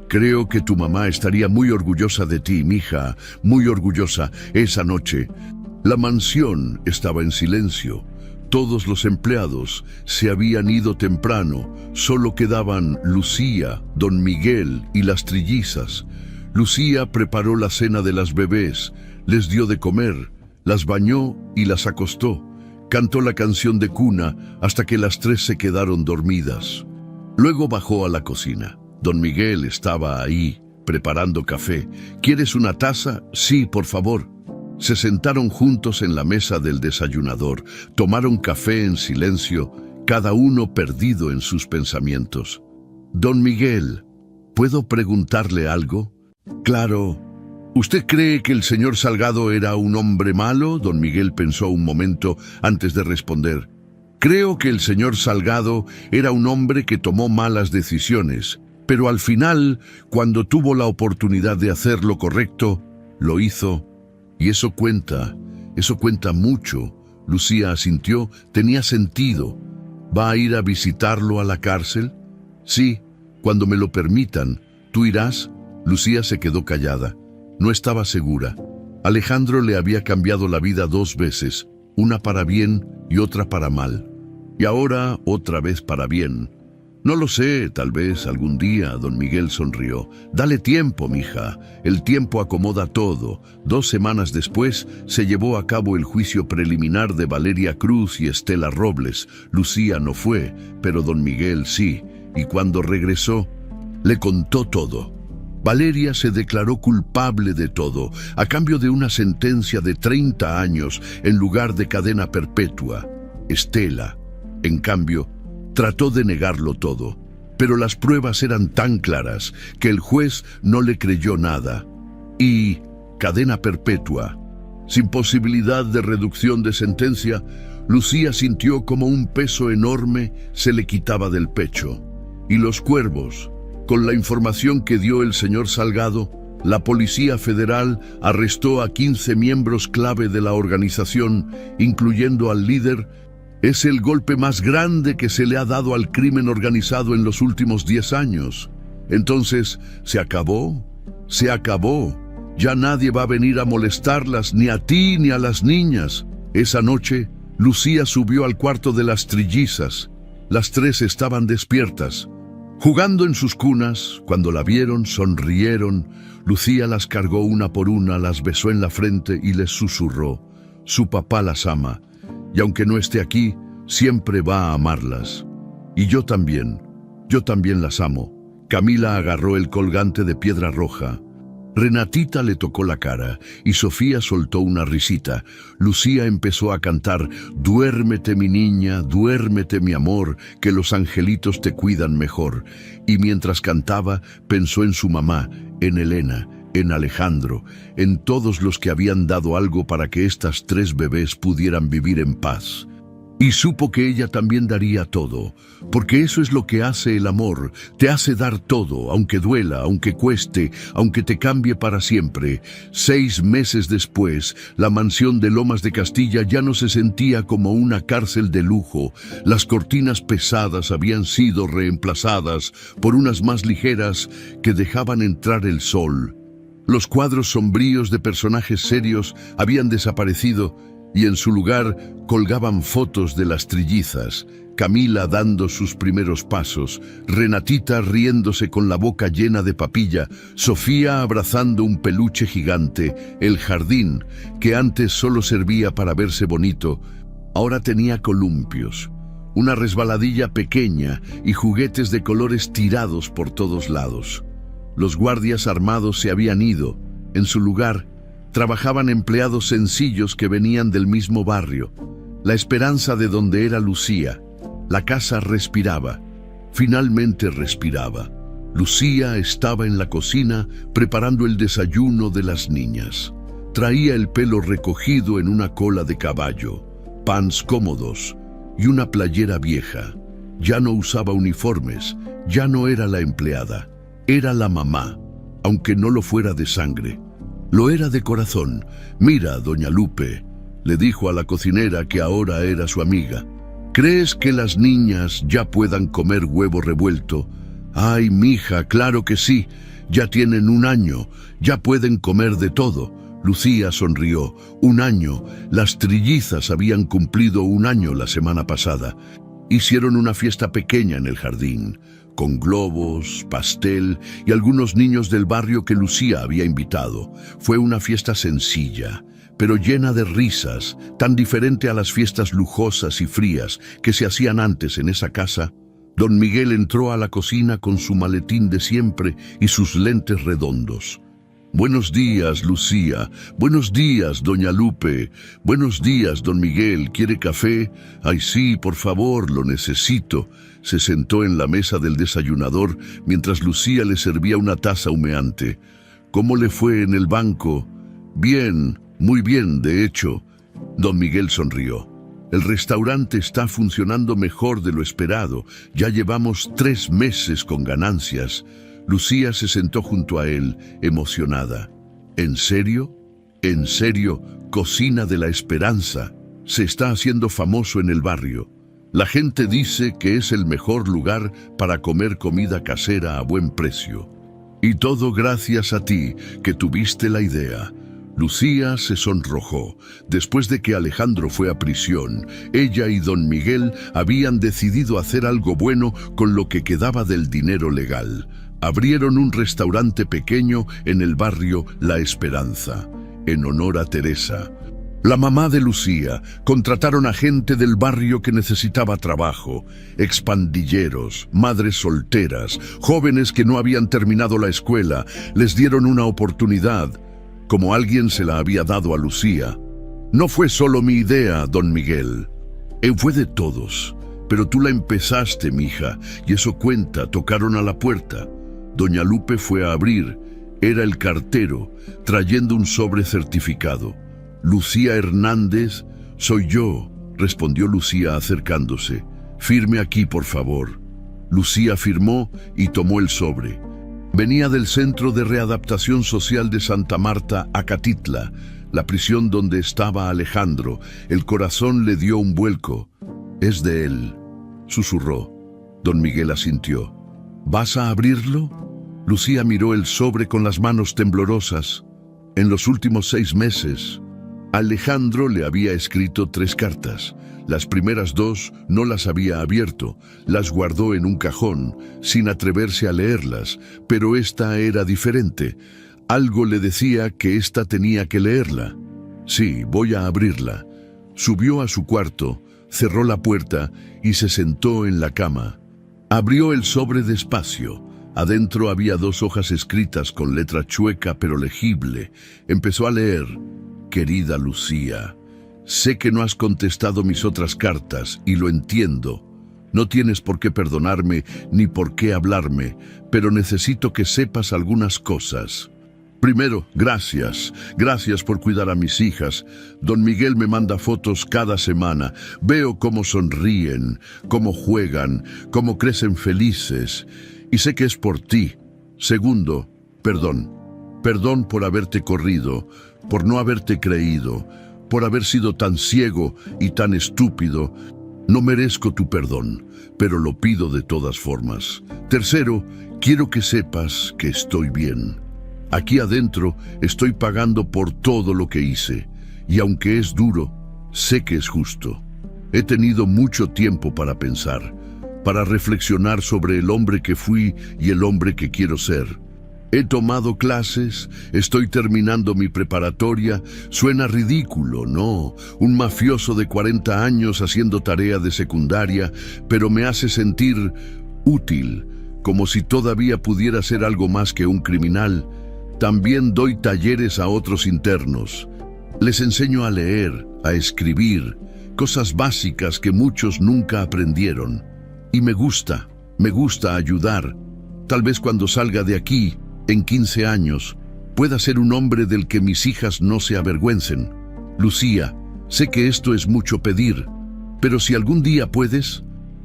«Creo que tu mamá estaría muy orgullosa de ti, mija, muy orgullosa. Esa noche». La mansión estaba en silencio. Todos los empleados se habían ido temprano. Solo quedaban Lucía, don Miguel y las trillizas. Lucía preparó la cena de las bebés, les dio de comer, las bañó y las acostó. Cantó la canción de cuna hasta que las tres se quedaron dormidas. Luego bajó a la cocina. Don Miguel estaba ahí, preparando café. «¿Quieres una taza?» «Sí, por favor». Se sentaron juntos en la mesa del desayunador. Tomaron café en silencio, cada uno perdido en sus pensamientos. «Don Miguel, ¿puedo preguntarle algo?» «Claro». «¿Usted cree que el señor Salgado era un hombre malo?» Don Miguel pensó un momento antes de responder. «Creo que el señor Salgado era un hombre que tomó malas decisiones, pero al final, cuando tuvo la oportunidad de hacer lo correcto, lo hizo. Y eso cuenta mucho». Lucía asintió. Tenía sentido. «¿Va a ir a visitarlo a la cárcel?» «Sí, cuando me lo permitan. ¿Tú irás?» Lucía se quedó callada. No estaba segura. Alejandro le había cambiado la vida 2 veces, una para bien y otra para mal. Y ahora otra vez para bien. No lo sé, tal vez algún día. Don Miguel sonrió. Dale tiempo, mija. El tiempo acomoda todo. 2 semanas después se llevó a cabo el juicio preliminar de Valeria Cruz y Estela Robles. Lucía no fue, pero don Miguel sí. Y cuando regresó, le contó todo. Valeria se declaró culpable de todo, a cambio de una sentencia de 30 años en lugar de cadena perpetua. Estela, en cambio, trató de negarlo todo, pero las pruebas eran tan claras que el juez no le creyó nada. Y cadena perpetua. Sin posibilidad de reducción de sentencia, Lucía sintió como un peso enorme se le quitaba del pecho. Y los cuervos, con la información que dio el señor Salgado, la Policía Federal arrestó a 15 miembros clave de la organización, incluyendo al líder. Es el golpe más grande que se le ha dado al crimen organizado en los últimos 10 años. Entonces, ¿se acabó? Se acabó. Ya nadie va a venir a molestarlas, ni a ti ni a las niñas. Esa noche, Lucía subió al cuarto de las trillizas. Las 3 estaban despiertas. Jugando en sus cunas, cuando la vieron, sonrieron. Lucía las cargó una por una, las besó en la frente y les susurró: su papá las ama. Y aunque no esté aquí, siempre va a amarlas. Y yo también las amo. Camila agarró el colgante de piedra roja. Renatita le tocó la cara y Sofía soltó una risita. Lucía empezó a cantar: duérmete mi niña, duérmete mi amor, que los angelitos te cuidan mejor. Y mientras cantaba, pensó en su mamá, en Elena, en Alejandro, en todos los que habían dado algo para que estas 3 bebés pudieran vivir en paz. Y supo que ella también daría todo, porque eso es lo que hace el amor, te hace dar todo, aunque duela, aunque cueste, aunque te cambie para siempre. 6 meses después, la mansión de Lomas de Castilla ya no se sentía como una cárcel de lujo. Las cortinas pesadas habían sido reemplazadas por unas más ligeras que dejaban entrar el sol. Los cuadros sombríos de personajes serios habían desaparecido y en su lugar colgaban fotos de las trillizas, Camila dando sus primeros pasos, Renatita riéndose con la boca llena de papilla, Sofía abrazando un peluche gigante, el jardín, que antes solo servía para verse bonito, ahora tenía columpios, una resbaladilla pequeña y juguetes de colores tirados por todos lados. Los guardias armados se habían ido. En su lugar, trabajaban empleados sencillos que venían del mismo barrio. La esperanza de donde era Lucía. La casa respiraba. Finalmente respiraba. Lucía estaba en la cocina preparando el desayuno de las niñas. Traía el pelo recogido en una cola de caballo, pants cómodos y una playera vieja. Ya no usaba uniformes, ya no era la empleada. Era la mamá, aunque no lo fuera de sangre. Lo era de corazón. Mira, doña Lupe, le dijo a la cocinera que ahora era su amiga. ¿Crees que las niñas ya puedan comer huevo revuelto? Ay, mija, claro que sí. Ya tienen 1 año, ya pueden comer de todo. Lucía sonrió. 1 año. Las trillizas habían cumplido 1 año la semana pasada. Hicieron una fiesta pequeña en el jardín, con globos, pastel y algunos niños del barrio que Lucía había invitado. Fue una fiesta sencilla, pero llena de risas, tan diferente a las fiestas lujosas y frías que se hacían antes en esa casa. Don Miguel entró a la cocina con su maletín de siempre y sus lentes redondos. Buenos días, Lucía. Buenos días, doña Lupe. Buenos días, don Miguel. ¿Quiere café? Ay, sí, por favor, lo necesito. Se sentó en la mesa del desayunador mientras Lucía le servía una taza humeante. ¿Cómo le fue en el banco? Bien, muy bien, de hecho. Don Miguel sonrió. El restaurante está funcionando mejor de lo esperado. Ya llevamos 3 meses con ganancias. Lucía se sentó junto a él, emocionada. ¿En serio? ¿En serio? Cocina de la Esperanza. Se está haciendo famoso en el barrio. La gente dice que es el mejor lugar para comer comida casera a buen precio. Y todo gracias a ti, que tuviste la idea. Lucía se sonrojó. Después de que Alejandro fue a prisión, ella y don Miguel habían decidido hacer algo bueno con lo que quedaba del dinero legal. Abrieron un restaurante pequeño en el barrio La Esperanza, en honor a Teresa, la mamá de Lucía. Contrataron a gente del barrio que necesitaba trabajo, expandilleros, madres solteras, jóvenes que no habían terminado la escuela. Les dieron una oportunidad, como alguien se la había dado a Lucía. No fue solo mi idea, don Miguel. Fue de todos. Pero tú la empezaste, mija, y eso cuenta. Tocaron a la puerta. Doña Lupe fue a abrir. Era el cartero, trayendo un sobre certificado. Lucía Hernández, soy yo, respondió Lucía acercándose. Firme aquí, por favor. Lucía firmó y tomó el sobre. Venía del Centro de Readaptación Social de Santa Marta, Acatitla, la prisión donde estaba Alejandro. El corazón le dio un vuelco. Es de él, susurró. Don Miguel asintió. ¿Vas a abrirlo? Lucía miró el sobre con las manos temblorosas. En los últimos 6 meses, Alejandro le había escrito 3 cartas. Las primeras 2 no las había abierto, las guardó en un cajón, sin atreverse a leerlas, pero esta era diferente. Algo le decía que esta tenía que leerla. Sí, voy a abrirla. Subió a su cuarto, cerró la puerta y se sentó en la cama. Abrió el sobre despacio. Adentro había 2 hojas escritas con letra chueca pero legible. Empezó a leer. Querida Lucía, sé que no has contestado mis otras cartas y lo entiendo. No tienes por qué perdonarme ni por qué hablarme, pero necesito que sepas algunas cosas. Primero, gracias por cuidar a mis hijas. Don Miguel me manda fotos cada semana. Veo cómo sonríen, cómo juegan, cómo crecen felices. Y sé que es por ti. Segundo, perdón por haberte corrido, por no haberte creído, por haber sido tan ciego y tan estúpido. No merezco tu perdón, pero lo pido de todas formas. Tercero, quiero que sepas que estoy bien. Aquí adentro estoy pagando por todo lo que hice, y aunque es duro, sé que es justo. He tenido mucho tiempo para pensar, para reflexionar sobre el hombre que fui y el hombre que quiero ser. He tomado clases, estoy terminando mi preparatoria. Suena ridículo, ¿no? Un mafioso de 40 años haciendo tarea de secundaria, pero me hace sentir útil, como si todavía pudiera ser algo más que un criminal. También doy talleres a otros internos. Les enseño a leer, a escribir, cosas básicas que muchos nunca aprendieron. Y me gusta ayudar. Tal vez cuando salga de aquí, en 15 años, pueda ser un hombre del que mis hijas no se avergüencen. Lucía, sé que esto es mucho pedir, pero si algún día puedes,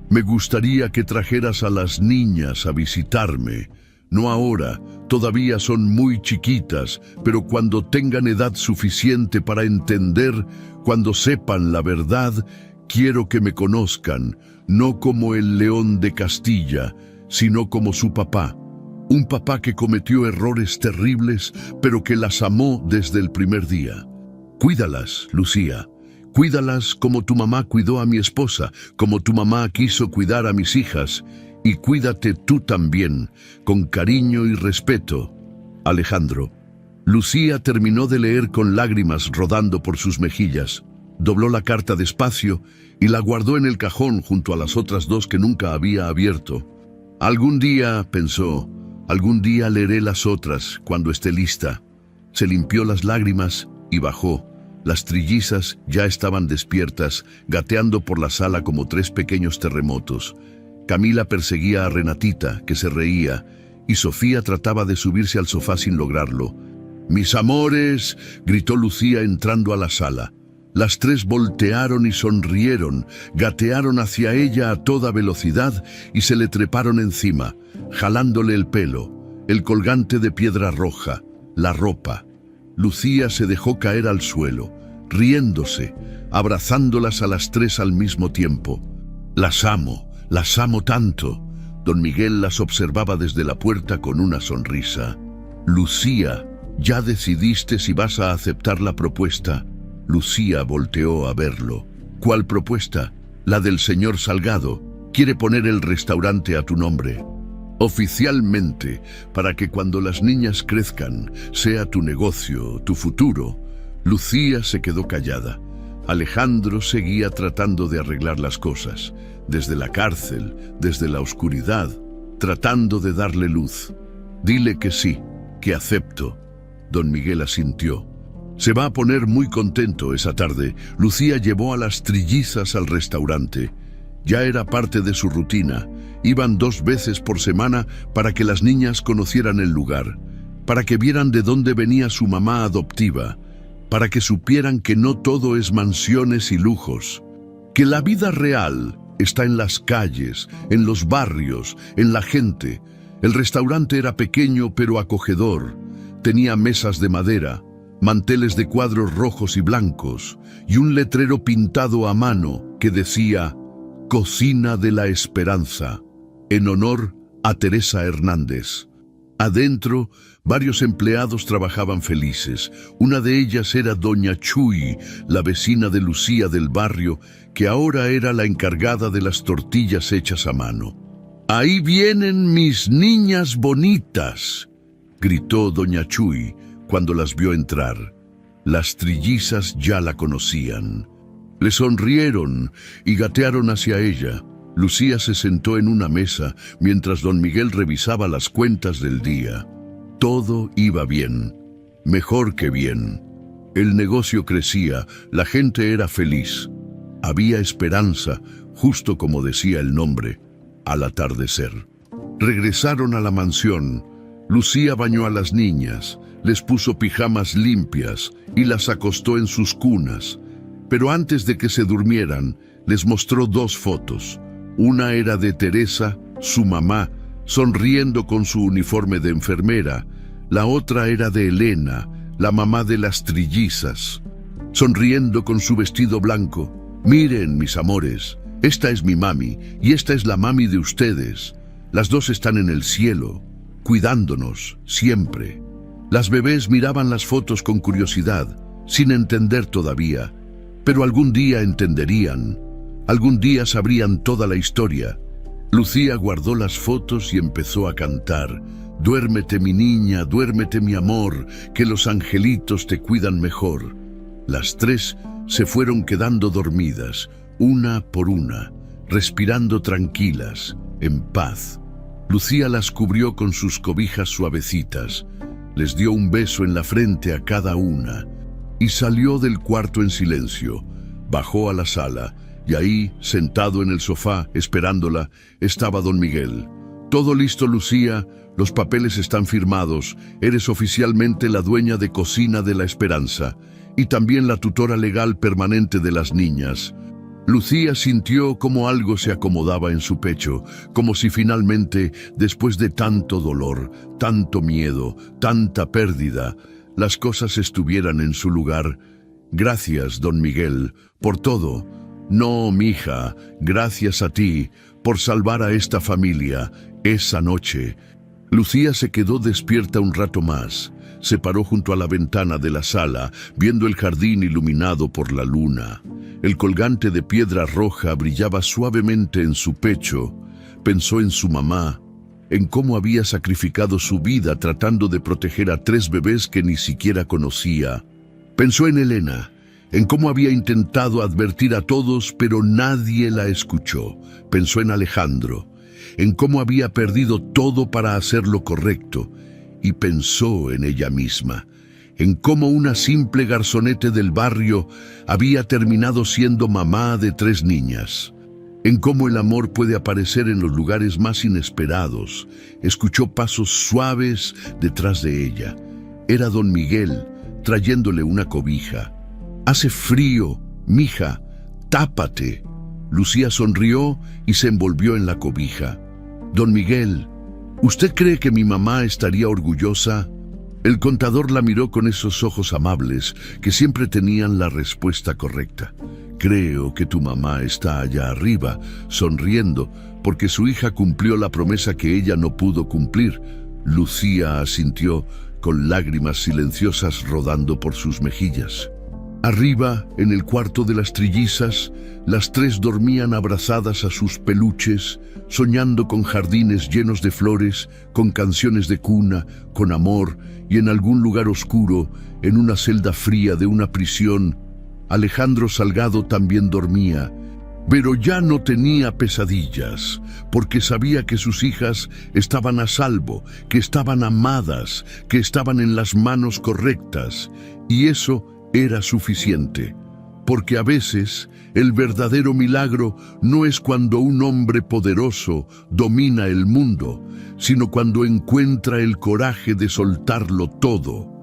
me gustaría que trajeras a las niñas a visitarme. No ahora, todavía son muy chiquitas, pero cuando tengan edad suficiente para entender, cuando sepan la verdad, quiero que me conozcan, no como el León de Castilla, sino como su papá. Un papá que cometió errores terribles, pero que las amó desde el primer día. Cuídalas, Lucía. Cuídalas como tu mamá cuidó a mi esposa, como tu mamá quiso cuidar a mis hijas. Y cuídate tú también, con cariño y respeto. Alejandro. Lucía terminó de leer con lágrimas rodando por sus mejillas. Dobló la carta despacio y la guardó en el cajón junto a las otras 2 que nunca había abierto. Algún día, pensó, algún día leeré las otras cuando esté lista. Se limpió las lágrimas y bajó. Las trillizas ya estaban despiertas, gateando por la sala como 3 pequeños terremotos. Camila perseguía a Renatita, que se reía, y Sofía trataba de subirse al sofá sin lograrlo. «¡Mis amores!», gritó Lucía entrando a la sala. Las 3 voltearon y sonrieron, gatearon hacia ella a toda velocidad y se le treparon encima, jalándole el pelo, el colgante de piedra roja, la ropa. Lucía se dejó caer al suelo, riéndose, abrazándolas a las 3 al mismo tiempo. Las amo tanto. Don Miguel las observaba desde la puerta con una sonrisa. Lucía, ¿Ya decidiste si vas a aceptar la propuesta? Lucía volteó a verlo. ¿Cuál propuesta? La del señor Salgado. Quiere poner el restaurante a tu nombre. Oficialmente, para que cuando las niñas crezcan, sea tu negocio, tu futuro. Lucía se quedó callada. Alejandro seguía tratando de arreglar las cosas, desde la cárcel, desde la oscuridad, tratando de darle luz. Dile que sí, que acepto. Don Miguel asintió. Se va a poner muy contento esa tarde. Lucía llevó a las trillizas al restaurante. Ya era parte de su rutina. Iban 2 veces por semana para que las niñas conocieran el lugar, para que vieran de dónde venía su mamá adoptiva, para que supieran que no todo es mansiones y lujos, que la vida real está en las calles, en los barrios, en la gente. El restaurante era pequeño pero acogedor. Tenía mesas de madera, manteles de cuadros rojos y blancos y un letrero pintado a mano que decía Cocina de la Esperanza, en honor a Teresa Hernández. Adentro, varios empleados trabajaban felices. Una de ellas era doña Chuy, la vecina de Lucía del barrio, que ahora era la encargada de las tortillas hechas a mano. «Ahí vienen mis niñas bonitas», gritó doña Chuy cuando las vio entrar. Las trillizas ya la conocían. Le sonrieron y gatearon hacia ella. Lucía se sentó en una mesa mientras don Miguel revisaba las cuentas del día. Todo iba bien, mejor que bien. El negocio crecía, la gente era feliz. Había esperanza, justo como decía el nombre, al atardecer. Regresaron a la mansión. Lucía bañó a las niñas, les puso pijamas limpias y las acostó en sus cunas. Pero antes de que se durmieran, les mostró 2 fotos. Una era de Teresa, su mamá, sonriendo con su uniforme de enfermera. La otra era de Elena, la mamá de las trillizas, sonriendo con su vestido blanco. «Miren, mis amores, esta es mi mami y esta es la mami de ustedes. Las 2 están en el cielo, cuidándonos siempre». Las bebés miraban las fotos con curiosidad, sin entender todavía, pero algún día entenderían. Algún día sabrían toda la historia. Lucía guardó las fotos y empezó a cantar. «Duérmete, mi niña, duérmete, mi amor, que los angelitos te cuidan mejor». Las 3 se fueron quedando dormidas, una por una, respirando tranquilas, en paz. Lucía las cubrió con sus cobijas suavecitas, les dio un beso en la frente a cada una y salió del cuarto en silencio. Bajó a la sala y ahí, sentado en el sofá, esperándola, estaba don Miguel. «Todo listo, Lucía, los papeles están firmados, eres oficialmente la dueña de Cocina de la Esperanza y también la tutora legal permanente de las niñas». Lucía sintió como algo se acomodaba en su pecho, como si finalmente, después de tanto dolor, tanto miedo, tanta pérdida, las cosas estuvieran en su lugar. «Gracias, don Miguel, por todo». «No, mija, gracias a ti por salvar a esta familia esa noche». Lucía se quedó despierta un rato más. Se paró junto a la ventana de la sala, viendo el jardín iluminado por la luna. El colgante de piedra roja brillaba suavemente en su pecho. Pensó en su mamá, en cómo había sacrificado su vida tratando de proteger a 3 bebés que ni siquiera conocía. Pensó en Elena, en cómo había intentado advertir a todos, pero nadie la escuchó. Pensó en Alejandro, en cómo había perdido todo para hacer lo correcto. Y pensó en ella misma, en cómo una simple garzonete del barrio había terminado siendo mamá de 3 niñas. En cómo el amor puede aparecer en los lugares más inesperados. Escuchó pasos suaves detrás de ella. Era don Miguel, trayéndole una cobija. «Hace frío, mija, tápate». Lucía sonrió y se envolvió en la cobija. «Don Miguel, ¿usted cree que mi mamá estaría orgullosa?». El contador la miró con esos ojos amables que siempre tenían la respuesta correcta. «Creo que tu mamá está allá arriba, sonriendo, porque su hija cumplió la promesa que ella no pudo cumplir». Lucía asintió, con lágrimas silenciosas rodando por sus mejillas. Arriba, en el cuarto de las trillizas, las tres dormían abrazadas a sus peluches, soñando con jardines llenos de flores, con canciones de cuna, con amor, y en algún lugar oscuro, en una celda fría de una prisión, Alejandro Salgado también dormía, pero ya no tenía pesadillas, porque sabía que sus hijas estaban a salvo, que estaban amadas, que estaban en las manos correctas, y eso era suficiente, porque a veces el verdadero milagro no es cuando un hombre poderoso domina el mundo, sino cuando encuentra el coraje de soltarlo todo.